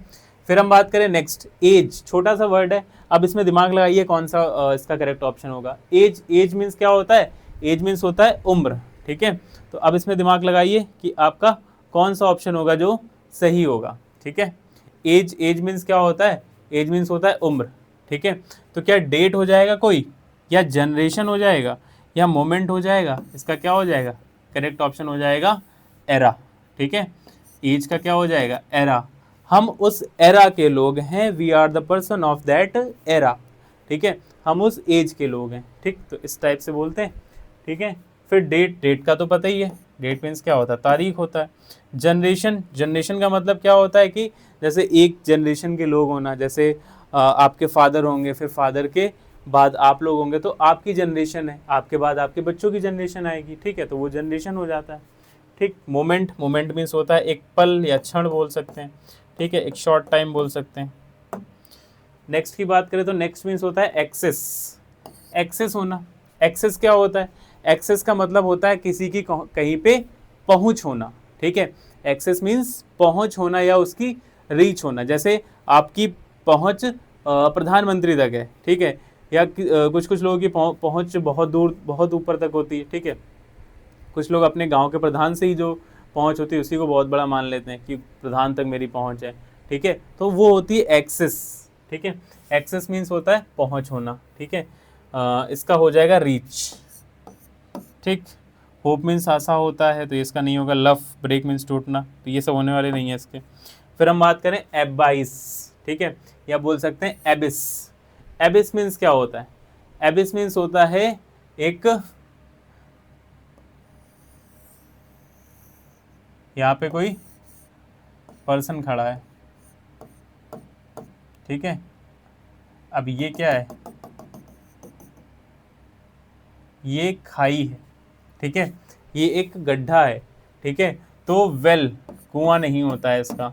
फिर हम बात करें नेक्स्ट, एज। छोटा सा वर्ड है, अब इसमें दिमाग लगाइए कौन सा इसका करेक्ट ऑप्शन होगा। एज, एज मीन्स क्या होता है, एज मीन्स होता है उम्र, ठीक है। तो अब इसमें दिमाग लगाइए कि आपका कौन सा ऑप्शन होगा जो सही होगा, ठीक है। एज, एज मीन्स क्या होता है, एज मीन्स होता है उम्र, ठीक है। तो क्या डेट हो जाएगा कोई, या जनरेशन हो जाएगा, या मोमेंट हो जाएगा, इसका क्या हो जाएगा, करेक्ट ऑप्शन हो जाएगा एरा, ठीक है। एज का क्या हो जाएगा, एरा। हम उस एरा के लोग हैं, we are the person of that era, ठीक है, हम उस एज के लोग हैं, ठीक। तो इस टाइप से बोलते हैं, ठीक है। फिर डेट, डेट का तो पता ही है, डेट मीन्स क्या होता है, तारीख होता है। जनरेशन, जनरेशन का मतलब क्या होता है कि जैसे एक जनरेशन के लोग होना, जैसे आपके फादर होंगे, फिर फादर के बाद आप लोग होंगे, तो आपकी जनरेशन है, आपके बाद आपके बच्चों की जनरेशन आएगी, ठीक है, तो वो जनरेशन हो जाता है, ठीक। मोमेंट, मोमेंट मीन्स होता है एक पल या क्षण बोल सकते हैं, ठीक है, एक शॉर्ट टाइम बोल सकते हैं। नेक्स्ट की बात करें तो नेक्स्ट मीन्स होता है एक्सेस, एक्सेस होना। एक्सेस क्या होता है, एक्सेस का मतलब होता है किसी की कहीं पे पहुंच होना, ठीक है। एक्सेस मीन्स पहुंच होना या उसकी रीच होना। जैसे आपकी पहुंच प्रधानमंत्री तक है, ठीक है, या कुछ कुछ लोगों की पहुंच बहुत दूर बहुत ऊपर तक होती है, ठीक है। कुछ लोग अपने गांव के प्रधान से ही जो पहुंच होती है उसी को बहुत बड़ा मान लेते हैं कि प्रधान तक मेरी पहुंच है, ठीक है। तो वो होती है एक्सेस, ठीक है। एक्सेस मीन्स होता है पहुंच होना, ठीक है। इसका हो जाएगा रीच, ठीक। होप मीन्स आशा होता है, तो इसका नहीं होगा। लव, ब्रेक मीन्स टूटना, तो ये सब होने वाले नहीं है इसके। फिर हम बात करें एबाइस, ठीक है, या बोल सकते हैं एबिस। एबिस मीन्स क्या होता है? एबिस मीन्स होता है एक, यहाँ पे कोई पर्सन खड़ा है, ठीक है। अब ये क्या है? ये खाई है, ठीक है, ये एक गड्ढा है, ठीक है। तो वेल, कुआं नहीं होता है इसका।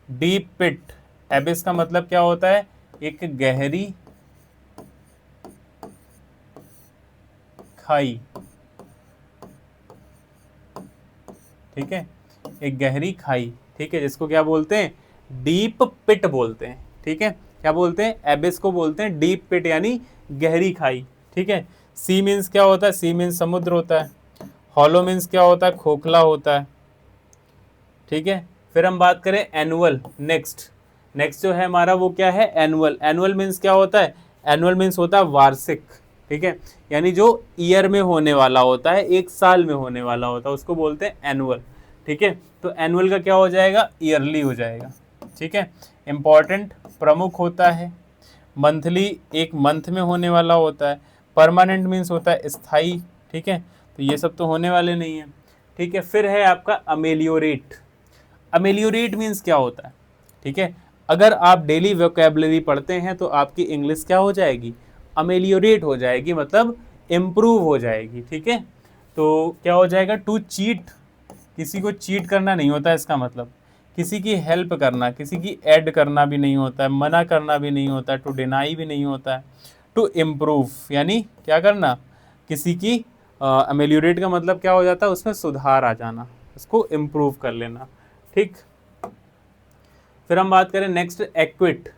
डीप पिट, एबिस का मतलब क्या होता है? एक गहरी खाई, ठीक है, एक गहरी खाई, ठीक है, जिसको क्या बोलते हैं? डीप पिट बोलते हैं, ठीक है। क्या बोलते हैं? एबिस को बोलते हैं डीप पिट, यानी गहरी खाई, ठीक है। सी मीन्स क्या होता है? सी मीन्स समुद्र होता है। हॉलो मीन्स क्या होता है? खोखला होता है, ठीक है। फिर हम बात करें एनुअल, नेक्स्ट। नेक्स्ट जो है हमारा वो क्या है? एनुअल। एनुअल मीन्स क्या होता है? एनुअल मीन्स होता है वार्षिक, ठीक है, यानी जो ईयर में होने वाला होता है, एक साल में होने वाला होता है, उसको बोलते हैं एनुअल, ठीक है। तो एनुअल का क्या हो जाएगा? ईयरली हो जाएगा, ठीक है। इंपॉर्टेंट, प्रमुख होता है। मंथली, एक मंथ में होने वाला होता है। परमानेंट मीन्स होता है स्थाई, ठीक है। तो ये सब तो होने वाले नहीं है, ठीक है। फिर है आपका अमेलियोरेट। अमेलियोरेट मीन्स क्या होता है? ठीक है, अगर आप डेली वोकेबलरी पढ़ते हैं तो आपकी इंग्लिश क्या हो जाएगी? अमेलियोरेट हो जाएगी, मतलब इम्प्रूव हो जाएगी, ठीक है। तो क्या हो जाएगा? टू चीट, किसी को चीट करना नहीं होता है इसका मतलब। किसी की हेल्प करना, किसी की ऐड करना भी नहीं होता है, मना करना भी नहीं होता है, टू डिनाई भी नहीं होता है। टू इम्प्रूव यानी क्या करना? किसी की अमेलियोरेट का मतलब क्या हो जाता है? उसमें सुधार आ जाना, उसको इम्प्रूव कर लेना, ठीक। फिर हम बात करें नेक्स्ट, एक्विट।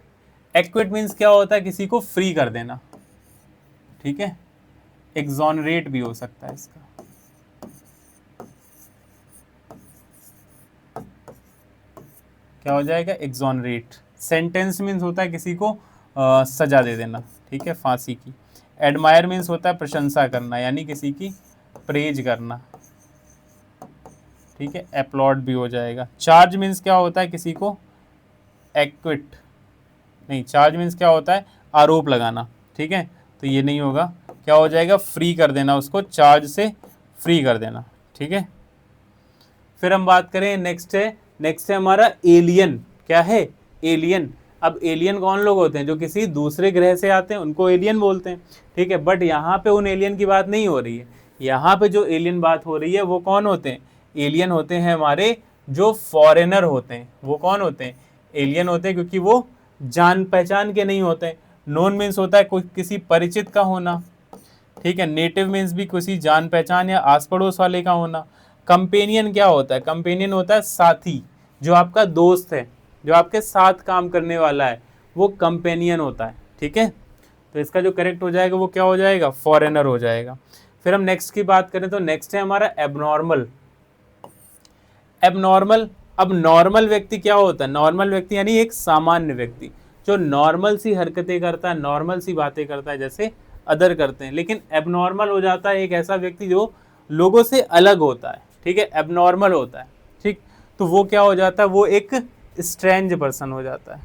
एक्विट मीन्स क्या होता है? किसी को फ्री कर देना, ठीक है। एक्सोनरेट भी हो सकता है इसका, क्या हो जाएगा? एक्सोनरेट। सेंटेंस मीन्स होता है किसी को सजा दे देना, ठीक है, फांसी की। एडमायर मीन्स होता है प्रशंसा करना, यानी किसी की प्रेज करना, ठीक है। अपलॉड भी हो जाएगा। चार्ज मीन्स क्या होता है? किसी को एक्विट नहीं, चार्ज मीन्स क्या होता है? आरोप लगाना, ठीक है। तो ये नहीं होगा, क्या हो जाएगा? फ्री कर देना, उसको चार्ज से फ्री कर देना, ठीक है। फिर हम बात करें नेक्स्ट है हमारा एलियन। क्या है? एलियन। अब एलियन कौन लोग होते हैं? जो किसी दूसरे ग्रह से आते हैं उनको एलियन बोलते हैं, ठीक है। बट यहाँ पे उन एलियन की बात नहीं हो रही है। यहाँ पे जो एलियन बात हो रही है वो कौन होते हैं? एलियन होते हैं हमारे जो फॉरेनर होते हैं। वो कौन होते हैं? एलियन होते हैं, क्योंकि वो जान पहचान के नहीं होते। नोन मीन्स होता है कोई किसी परिचित का होना, ठीक है। नेटिव मीन्स भी किसी जान पहचान या आस पड़ोस वाले का होना। कंपेनियन क्या होता है? कंपेनियन होता है साथी, जो आपका दोस्त है, जो आपके साथ काम करने वाला है, वो कंपेनियन होता है, ठीक है। तो इसका जो करेक्ट हो जाएगा वो क्या हो जाएगा? फॉरेनर हो जाएगा। फिर हम नेक्स्ट की बात करें तो नेक्स्ट है हमारा एबनॉर्मल। एबनॉर्मल, अब नॉर्मल व्यक्ति क्या होता है? नॉर्मल व्यक्ति यानी एक सामान्य व्यक्ति जो नॉर्मल सी हरकतें करता है, नॉर्मल सी बातें करता है जैसे अदर करते हैं। लेकिन एबनॉर्मल हो जाता है एक ऐसा व्यक्ति जो लोगों से अलग होता है, ठीक है, एबनॉर्मल होता है, ठीक। तो वो क्या हो जाता है? वो एक स्ट्रेंज पर्सन हो जाता है।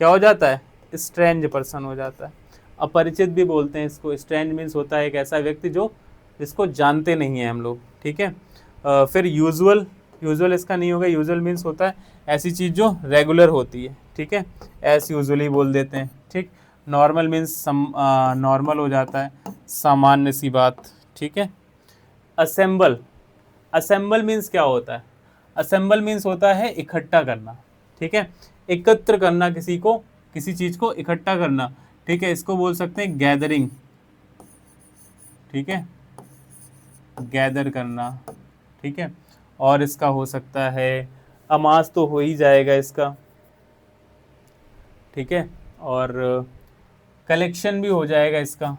क्या हो जाता है? स्ट्रेंज पर्सन हो जाता है। अपरिचित भी बोलते हैं इसको। स्ट्रेंज मीन्स होता है एक ऐसा व्यक्ति जो जिसको जानते नहीं हैं हम लोग, ठीक है। फिर यूजुअल, यूजुअल इसका नहीं होगा। यूजुअल मीन्स होता है ऐसी चीज़ जो रेगुलर होती है, ठीक है, एस यूजुअली बोल देते हैं, ठीक। नॉर्मल मीन्स नॉर्मल हो जाता है, सामान्य सी बात, ठीक है। असेंबल, असेंबल मीन्स क्या होता है? असेंबल मीन्स होता है इकट्ठा करना, ठीक है, एकत्र करना, किसी को, किसी चीज़ को इकट्ठा करना, ठीक है। इसको बोल सकते हैं गैदरिंग, ठीक है। गैदर करना, ठीक है। और इसका हो सकता है अमास, तो हो ही जाएगा इसका, ठीक है। और कलेक्शन भी हो जाएगा इसका,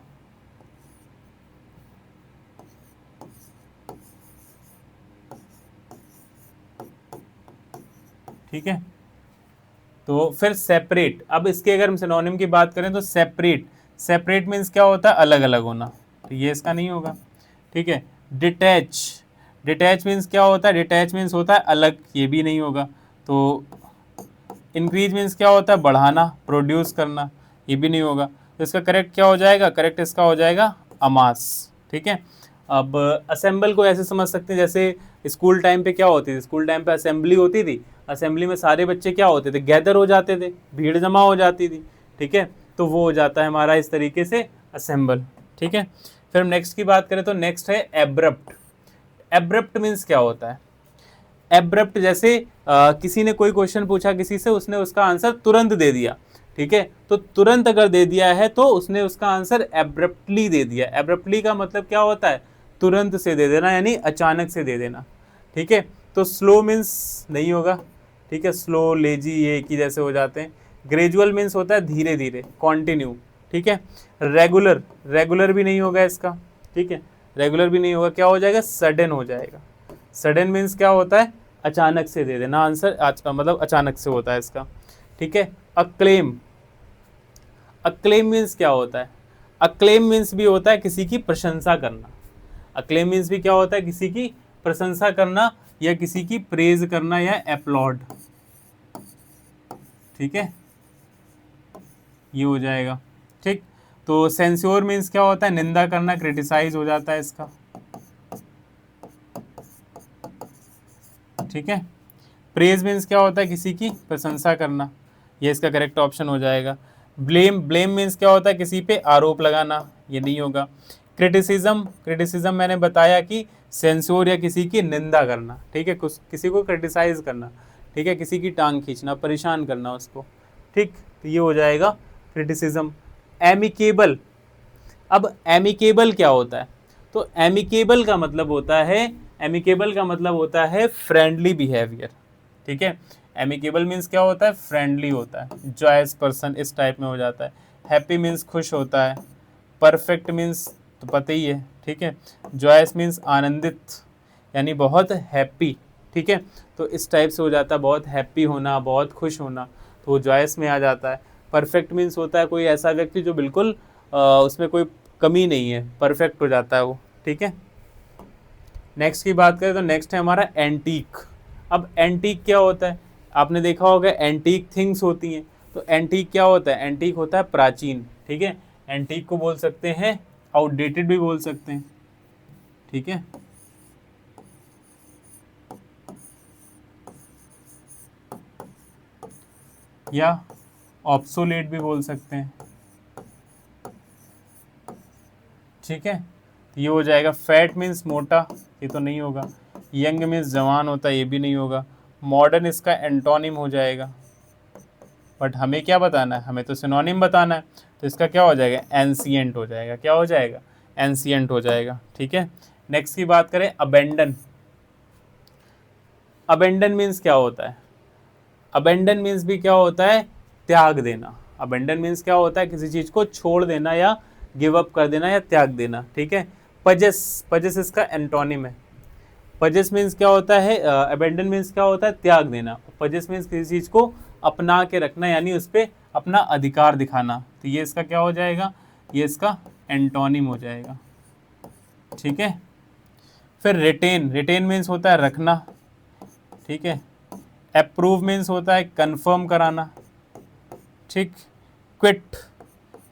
ठीक है। तो फिर सेपरेट, अब इसके अगर हम सिनोनिम की बात करें तो सेपरेट, सेपरेट मीन्स क्या होता है, अलग अलग होना, तो ये इसका नहीं होगा, ठीक है। डिटैच, डिटैच मीन्स क्या होता है, डिटैच मीन्स होता है अलग, ये भी नहीं होगा। तो इंक्रीज मीन्स क्या होता है, बढ़ाना, प्रोड्यूस करना, ये भी नहीं होगा। तो इसका करेक्ट क्या हो जाएगा, करेक्ट इसका हो जाएगा अमास, ठीक है। अब असेंबल को ऐसे समझ सकते हैं जैसे स्कूल टाइम पे क्या होती थी, स्कूल टाइम पे असेंबली होती थी, असेंबली में सारे बच्चे क्या होते थे, गैदर हो जाते थे, भीड़ जमा हो जाती थी, ठीक है। तो वो हो जाता है हमारा इस तरीके से असेंबल, ठीक है। फिर हम नेक्स्ट की बात करें तो नेक्स्ट है एब्रप्ट। एब्रप्ट मीन्स क्या होता है, एब्रप्ट जैसे किसी ने कोई क्वेश्चन पूछा किसी से, उसने उसका आंसर तुरंत दे दिया, ठीक है। तो तुरंत अगर दे दिया है तो उसने उसका आंसर एब्रप्टली दे दिया। एब्रप्टली का मतलब क्या होता है, तुरंत से दे देना, यानी अचानक से दे देना, ठीक है। तो स्लो मीन्स नहीं होगा, ठीक है, स्लो लेजी ये एक ही जैसे हो जाते हैं। ग्रेजुअल मीन्स होता है धीरे धीरे, कॉन्टिन्यू, ठीक है। रेगुलर, रेगुलर भी नहीं होगा इसका, ठीक है, रेगुलर भी नहीं होगा, क्या हो जाएगा, सडन हो जाएगा। सडन मीन्स क्या होता है, अचानक से दे देना आंसर, मतलब अचानक से होता है इसका, ठीक है। अक्लेम, अक्लेम मीन्स क्या होता है, अक्लेम मीन्स भी होता है किसी की प्रशंसा करना। अक्लेम मीन्स भी क्या होता है, किसी की प्रशंसा करना या किसी की प्रेज करना या अपलॉड, ठीक है, ये हो जाएगा, ठीक। तो सेंस्योर मीन्स क्या होता है, निंदा करना, क्रिटिसाइज हो जाता है इसका, ठीक है। प्रेज मीन्स क्या होता है, किसी की प्रशंसा करना, ये इसका करेक्ट ऑप्शन हो जाएगा। ब्लेम, ब्लेम मीन्स क्या होता है, किसी पे आरोप लगाना, ये नहीं होगा। क्रिटिसिज्म, क्रिटिसिज्म मैंने बताया कि सेंसोर या किसी की निंदा करना, ठीक है, कुछ किसी को क्रिटिसाइज करना, ठीक है, किसी की टांग खींचना, परेशान करना उसको, ठीक। तो ये हो जाएगा क्रिटिसिज्म। एमिकेबल, अब एमिकेबल क्या होता है, तो एमिकेबल का मतलब होता है, एमिकेबल का मतलब होता है फ्रेंडली बिहेवियर, ठीक है। एमिकेबल मीन्स क्या होता है, फ्रेंडली होता है, जॉयस पर्सन इस टाइप में हो जाता है। हैप्पी मीन्स खुश होता है। परफेक्ट मीन्स तो पता ही है, ठीक है। जॉयस मीन्स आनंदित, यानी बहुत हैप्पी, ठीक है। तो इस टाइप से हो जाता है, बहुत हैप्पी होना, बहुत खुश होना, तो वो जॉयस में आ जाता है। परफेक्ट मीन्स होता है कोई ऐसा व्यक्ति जो बिल्कुल उसमें कोई कमी नहीं है, परफेक्ट हो जाता है वो, ठीक है। नेक्स्ट की बात करें तो नेक्स्ट है हमारा एंटीक। अब एंटीक क्या होता है, आपने देखा होगा एंटीक थिंग्स होती हैं, तो एंटीक क्या होता है, एंटीक होता है प्राचीन, ठीक है। एंटीक को बोल सकते हैं आउटडेटेड भी बोल सकते हैं, ठीक है। या ऑब्सोलेट भी बोल सकते हैं, ठीक है। तो ये हो जाएगा। फैट मीन्स मोटा, ये तो नहीं होगा। यंग मीन्स जवान होता है, ये भी नहीं होगा। मॉडर्न इसका एंटोनिम हो जाएगा, बट हमें क्या बताना है, हमें तो सिनोनिम बताना है, तो इसका क्या हो जाएगा, एंसियंट हो जाएगा, क्या हो जाएगा, एंसियंट हो जाएगा, ठीक है। नेक्स्ट की बात करें अबेंडन। अबेंडन मीन्स क्या होता है, अबेंडन मीन्स भी क्या होता है, त्याग देना। अबेंडन मीन्स क्या होता है, किसी चीज को छोड़ देना या गिव अप कर देना या त्याग देना, ठीक है। पजेस, पजेस इसका एंटोनिम है। पजेस मीन्स क्या होता है, अबेंडन मीन्स क्या होता है, त्याग देना। पजेस मीन्स किसी चीज को अपना के रखना, यानी उस पर अपना अधिकार दिखाना, तो ये इसका क्या हो जाएगा, ये इसका एंटोनिम हो जाएगा, ठीक है। फिर रिटेन, रिटेन मीन्स होता है रखना, ठीक है। अप्रूव मीन्स होता है कंफर्म कराना, ठीक। क्विट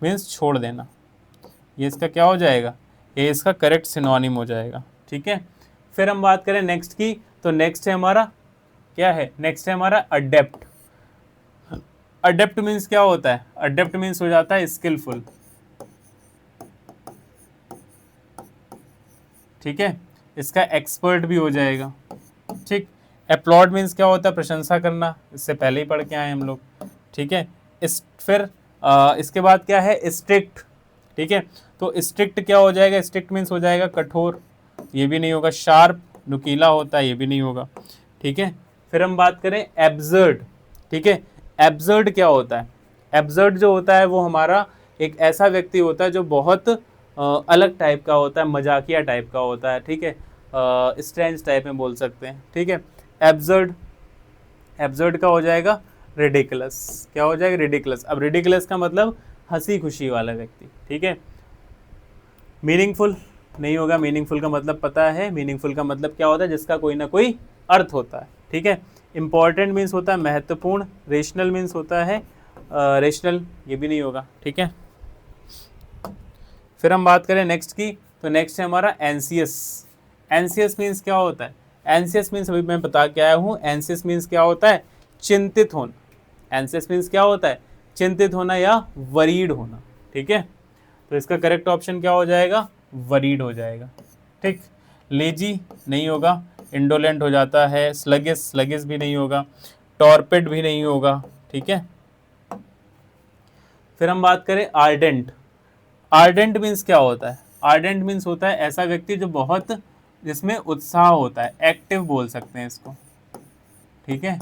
मीन्स छोड़ देना, ये इसका क्या हो जाएगा, ये इसका करेक्ट सिनोनिम हो जाएगा, ठीक है। फिर हम बात करें नेक्स्ट की, तो नेक्स्ट है हमारा क्या है, नेक्स्ट है हमारा अडेप्ट। अडेप्ट मीन्स क्या होता है, अडेप्ट मीन्स हो जाता है स्किलफुल, ठीक है। इसका एक्सपर्ट भी हो जाएगा, ठीक। अपलॉड मीन्स क्या होता है, प्रशंसा करना, इससे पहले ही पढ़ के आए हम लोग, ठीक है। इस फिर इसके बाद क्या है, स्ट्रिक्ट, ठीक है। तो स्ट्रिक्ट क्या हो जाएगा, स्ट्रिक्ट मीन्स हो जाएगा कठोर, ये भी नहीं होगा। शार्प, नुकीला होता है, ये भी नहीं होगा। ठीक है, फिर हम बात करें एब्सर्ड। ठीक है, एब्सर्ड क्या होता है? एब्सर्ड जो होता है वो हमारा एक ऐसा व्यक्ति होता है जो बहुत अलग टाइप का होता है, मजाकिया टाइप का होता है। ठीक है, स्ट्रेंज टाइप में बोल सकते हैं। ठीक है, एब्सर्ड, एब्सर्ड का हो जाएगा रिडिकुलस। क्या हो जाएगा? रिडिकुलस। अब रिडिकुलस का मतलब हंसी खुशी वाला व्यक्ति। ठीक है, मीनिंगफुल नहीं होगा। मीनिंगफुल का मतलब पता है, मीनिंगफुल का मतलब क्या होता है? जिसका कोई ना कोई अर्थ होता है। ठीक है, इंपॉर्टेंट मीन्स होता है महत्वपूर्ण। रेशनल मीन्स होता है रेशनल, ये भी नहीं होगा। ठीक है, फिर हम बात करें नेक्स्ट की, तो नेक्स्ट है हमारा एंसियस। एंसियस मीन्स क्या होता है? एंसियस मीन्स अभी मैं बता के आया हूँ। एंसियस मीन्स क्या होता है? चिंतित होना। एंसियस मीन्स क्या होता है? चिंतित होना या वरीड होना। ठीक है, तो इसका करेक्ट ऑप्शन क्या हो जाएगा? वरीड हो जाएगा। ठीक, लेजी नहीं होगा, इंडोलेंट हो जाता है। स्लगिस, स्लगिस भी नहीं होगा। टॉर्पिड भी नहीं होगा। ठीक है, फिर हम बात करें आर्डेंट। आर्डेंट मीन्स क्या होता है? आर्डेंट मीन्स होता है ऐसा व्यक्ति जो बहुत, जिसमें उत्साह होता है, एक्टिव बोल सकते हैं इसको। ठीक है,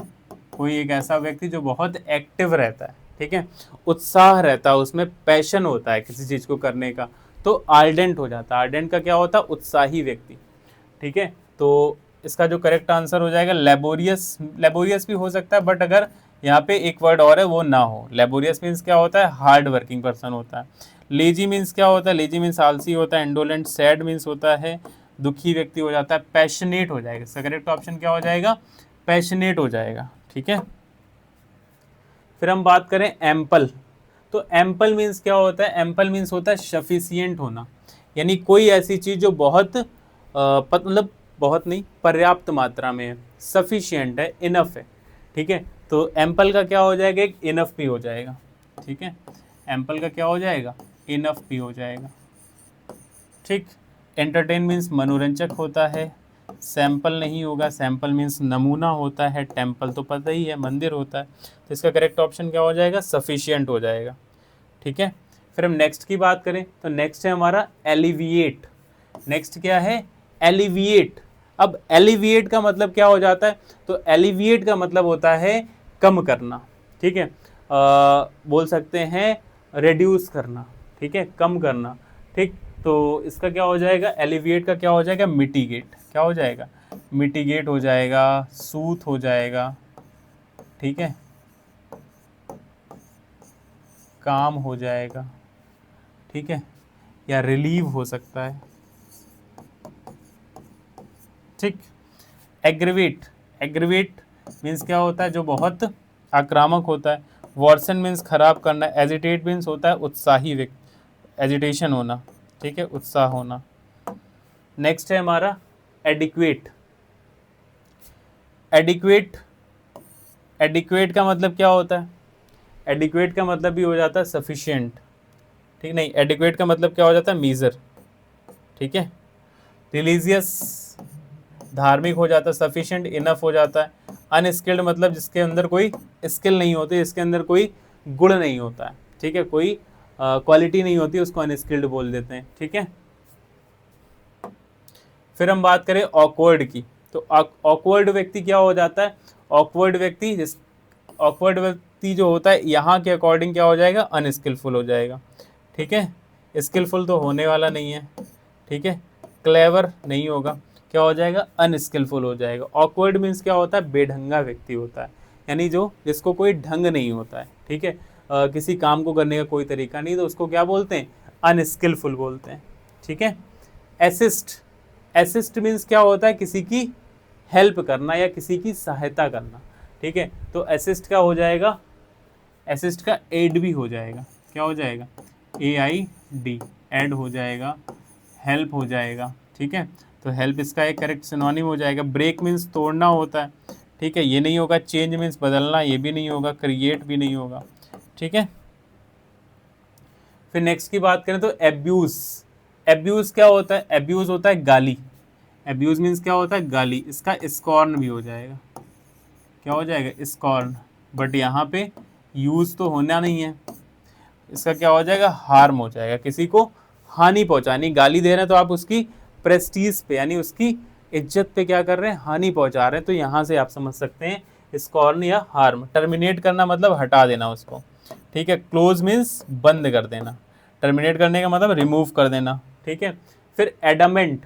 कोई एक ऐसा व्यक्ति जो बहुत एक्टिव रहता है। ठीक है, उत्साह रहता है, उसमें पैशन होता है किसी चीज़ को करने का, तो आर्डेंट हो जाता है। आर्डेंट का क्या होता है? उत्साही व्यक्ति। ठीक है, तो इसका जो करेक्ट आंसर हो जाएगा लेबोरियस। लेबोरियस भी हो सकता है, बट अगर यहाँ पे एक वर्ड और है वो ना हो। लेबोरियस मीन्स क्या होता है? हार्ड वर्किंग पर्सन होता है। लेजी मीन्स क्या होता है? लेजी मीन्स आलसी होता है। इंडोलेंट, सैड मीन्स होता है दुखी व्यक्ति हो जाता है। पैशनेट हो जाएगा। इसका करेक्ट ऑप्शन क्या हो जाएगा? पैशनेट हो जाएगा। ठीक है, फिर हम बात करें एम्पल। तो एम्पल मीन्स क्या होता है? एम्पल मीन्स होता है सफिशियंट होना, यानी कोई ऐसी चीज़ जो बहुत मतलब बहुत नहीं, पर्याप्त मात्रा में है, सफिशियंट है, इनफ है। ठीक है, तो एम्पल का क्या हो जाएगा? एक इनफ भी हो जाएगा। ठीक है, एम्पल का क्या हो जाएगा? इनफ भी हो जाएगा। ठीक, एंटरटेन मीन्स मनोरंजक होता है। सैंपल नहीं होगा, सैंपल मीन्स नमूना होता है। टेम्पल तो पता ही है, मंदिर होता है। तो इसका करेक्ट ऑप्शन क्या हो जाएगा? सफिशियंट हो जाएगा। ठीक है, फिर हम नेक्स्ट की बात करें तो नेक्स्ट है हमारा एलिविएट। नेक्स्ट क्या है? एलिविएट। अब एलिविएट का मतलब क्या हो जाता है? तो एलिविएट का मतलब होता है कम करना। ठीक है, बोल सकते हैं रिड्यूस करना। ठीक है, कम करना। ठीक, तो इसका क्या हो जाएगा? एलिविएट का क्या हो जाएगा? मिटिगेट। क्या हो जाएगा? मिटिगेट हो जाएगा, सूथ हो जाएगा। ठीक है, काम हो जाएगा। ठीक है, या रिलीव हो सकता है। ठीक, एग्रीवेट। एग्रीवेट मीन्स क्या होता है? जो बहुत आक्रामक होता है। वर्सन मीन्स खराब करना। एजिटेट मीन्स होता है उत्साही व्यक्ति, एजिटेशन होना। ठीक है, उत्साह होना। नेक्स्ट है हमारा एडिक्वेट। एडिक्वेट, एडिक्वेट का मतलब क्या होता है? एडिक्वेट का मतलब भी हो जाता है सफिशिएंट। ठीक, नहीं, एडिक्वेट का मतलब क्या हो जाता है? मीजर। ठीक है, रिलीजियस, धार्मिक हो जाता है। सफिशिएंट, इनफ हो जाता है। अनस्किल्ड मतलब जिसके अंदर कोई स्किल नहीं होती, जिसके अंदर कोई गुण नहीं होता है। ठीक है, कोई क्वालिटी नहीं होती, उसको अनस्किल्ड बोल देते हैं। ठीक है, फिर हम बात करें ऑकवर्ड की, तो ऑकवर्ड व्यक्ति क्या हो जाता है? ऑकवर्ड व्यक्ति, जिस ऑकवर्ड व्यक्ति जो होता है यहाँ के अकॉर्डिंग क्या हो जाएगा? अनस्किलफुल हो जाएगा। ठीक है, स्किलफुल तो होने वाला नहीं है। ठीक है, क्लेवर नहीं होगा, क्या हो जाएगा? अनस्किलफुल हो जाएगा। ऑकवर्ड मीन्स क्या होता है? बेढंगा व्यक्ति होता है, यानी जो जिसको कोई ढंग नहीं होता है। ठीक है, किसी काम को करने का कोई तरीका नहीं, तो उसको क्या बोलते हैं? अनस्किलफुल बोलते हैं। ठीक है, एसिस्ट। एसिस्ट मीन्स क्या होता है? किसी की हेल्प करना या किसी की सहायता करना। ठीक है, तो असिस्ट का हो जाएगा, असिस्ट का एड भी हो जाएगा। क्या हो जाएगा? AID, एड हो जाएगा, हेल्प हो जाएगा। ठीक है, तो हेल्प इसका एक करेक्ट सिनोनिम हो जाएगा। ब्रेक मीन्स तोड़ना होता है। ठीक है, ये नहीं होगा। चेंज मीन्स बदलना, ये भी नहीं होगा। क्रिएट भी नहीं होगा। ठीक है, फिर नेक्स्ट की बात करें तो एब्यूज़। एब्यूज़ क्या होता है? एब्यूज़ होता है गाली। एब्यूज़ मीन्स क्या होता है? गाली। इसका स्कॉर्न भी हो जाएगा। क्या हो जाएगा? स्कॉर्न। बट यहाँ पे यूज़ तो होना नहीं है, इसका क्या हो जाएगा? हार्म हो जाएगा, किसी को हानि पहुंचानी। गाली दे रहे हैं तो आप उसकी प्रेस्टीज पे यानी उसकी इज्जत पे क्या कर रहे हैं, हानि पहुंचा रहे हैं। तो यहाँ से आप समझ सकते हैं स्कॉर्न या हार्म। टर्मिनेट करना मतलब हटा देना उसको, ठीक है। क्लोज मीन्स बंद कर देना, टर्मिनेट करने का मतलब रिमूव कर देना, ठीक है। फिर एडामेंट,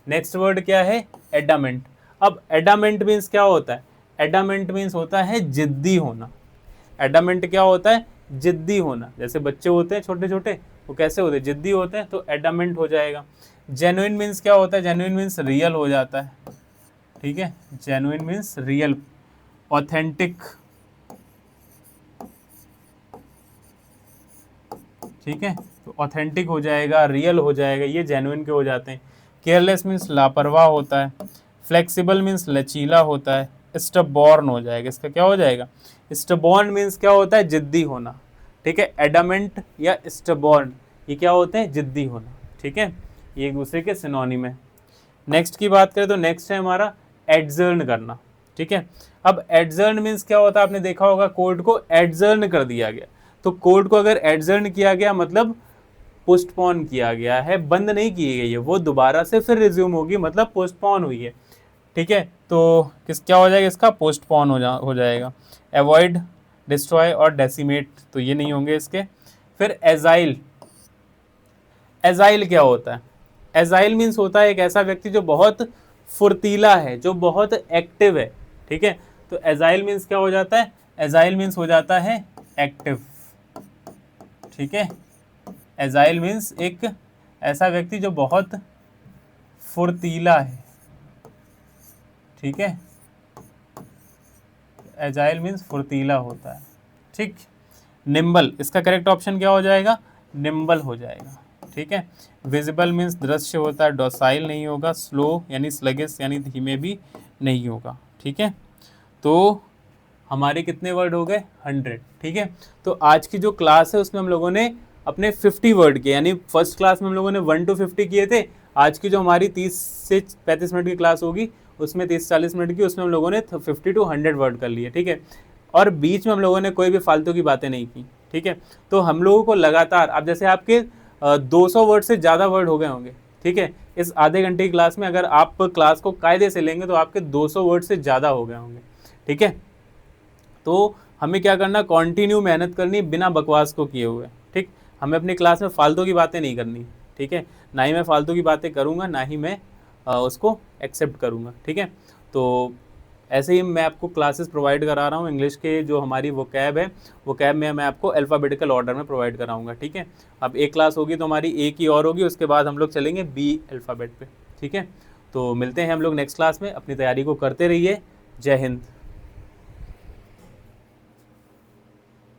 नेक्स्ट वर्ड क्या है, एडामेंट। अब एडामेंट मीन्स क्या होता है, एडामेंट मीन्स होता है जिद्दी होना। एडामेंट क्या होता है, जिद्दी होना। जैसे बच्चे होते हैं छोटे छोटे, वो कैसे होते हैं, जिद्दी होते हैं, तो एडामेंट हो जाएगा। जेन्युइन मीन्स क्या होता है, जेन्युइन मीन्स रियल हो जाता है, ठीक है। जेन्युइन मीन्स रियल, ऑथेंटिक, ठीक है। तो ऑथेंटिक हो जाएगा, रियल हो जाएगा, ये जेन्युइन के हो जाते हैं। केयरलेस मीन्स लापरवाह होता है। फ्लेक्सिबल मीन्स लचीला होता है। स्टबॉर्न हो जाएगा, इसका क्या हो जाएगा, स्टबॉर्न मीन्स क्या होता है, जिद्दी होना, ठीक है। एडामेंट या स्टबॉर्न ये क्या होते हैं, जिद्दी होना, ठीक है। ये एक दूसरे के सिनोनिम है। नेक्स्ट की बात करें तो नेक्स्ट है हमारा एडजर्न करना, ठीक है। अब एडजर्न मीन्स क्या होता है, आपने देखा होगा कोर्ट को एडजर्न कर दिया गया। तो कोर्ट को अगर एडजर्न किया गया मतलब पोस्टपोन किया गया है, बंद नहीं की गई है, वो दोबारा से फिर रिज्यूम होगी, मतलब पोस्टपोन हुई है, ठीक है। तो क्या हो जाएगा इसका, पोस्टपोन हो जाएगा। अवॉइड, डिस्ट्रॉय और डेसिमेट तो ये नहीं होंगे इसके। फिर एजाइल, एजाइल क्या होता है, एजाइल मीन्स होता है एक ऐसा व्यक्ति जो बहुत फुर्तीला है, जो बहुत एक्टिव है, ठीक है। तो एजाइल मीन्स क्या हो जाता है, एजाइल मीन्स हो जाता है एक्टिव, ठीक है। एजाइल मीन्स एक ऐसा व्यक्ति जो बहुत फुर्तीला है, ठीक है। एजाइल मीन्स फुर्तीला होता है, ठीक। निम्बल, इसका करेक्ट ऑप्शन क्या हो जाएगा, निम्बल हो जाएगा, ठीक है। विजिबल मीन्स दृश्य होता है, डोसाइल नहीं होगा। स्लो यानी स्लगिस यानी धीमे भी नहीं होगा, ठीक है। तो हमारे कितने वर्ड हो गए, 100, ठीक है। तो आज की जो क्लास है उसमें हम लोगों ने अपने 50 वर्ड के, यानी फर्स्ट क्लास में हम लोगों ने 1 to 50 किए थे। आज की जो हमारी 30 से 35 मिनट की क्लास होगी उसमें 30-40 मिनट की, उसमें हम लोगों ने 50 to 100 वर्ड कर लिए, ठीक है। और बीच में हम लोगों ने कोई भी फालतू की बातें नहीं की, ठीक है। तो हम लोगों को लगातार, अब जैसे आपके 200 वर्ड से ज़्यादा वर्ड हो गए होंगे, ठीक है। इस आधे घंटे की क्लास में अगर आप क्लास को कायदे से लेंगे तो आपके 200 वर्ड से ज़्यादा हो गए होंगे, ठीक है। तो हमें क्या करना, कंटिन्यू मेहनत करनी बिना बकवास को किए हुए, ठीक। हमें अपनी क्लास में फालतू की बातें नहीं करनी, ठीक है। ना ही मैं फालतू की बातें करूँगा, ना ही मैं उसको एक्सेप्ट करूँगा, ठीक है। तो ऐसे ही मैं आपको क्लासेस प्रोवाइड करा रहा हूँ इंग्लिश के, जो हमारी वोकैब है, वोकैब में मैं आपको अल्फ़ाबेटिकल ऑर्डर में प्रोवाइड कराऊंगा, ठीक है। अब एक क्लास होगी तो हमारी एक ही और होगी, उसके बाद हम लोग चलेंगे बी अल्फ़ाबेट पे, ठीक है। तो मिलते हैं हम लोग नेक्स्ट क्लास में, अपनी तैयारी को करते रहिए। जय हिंद।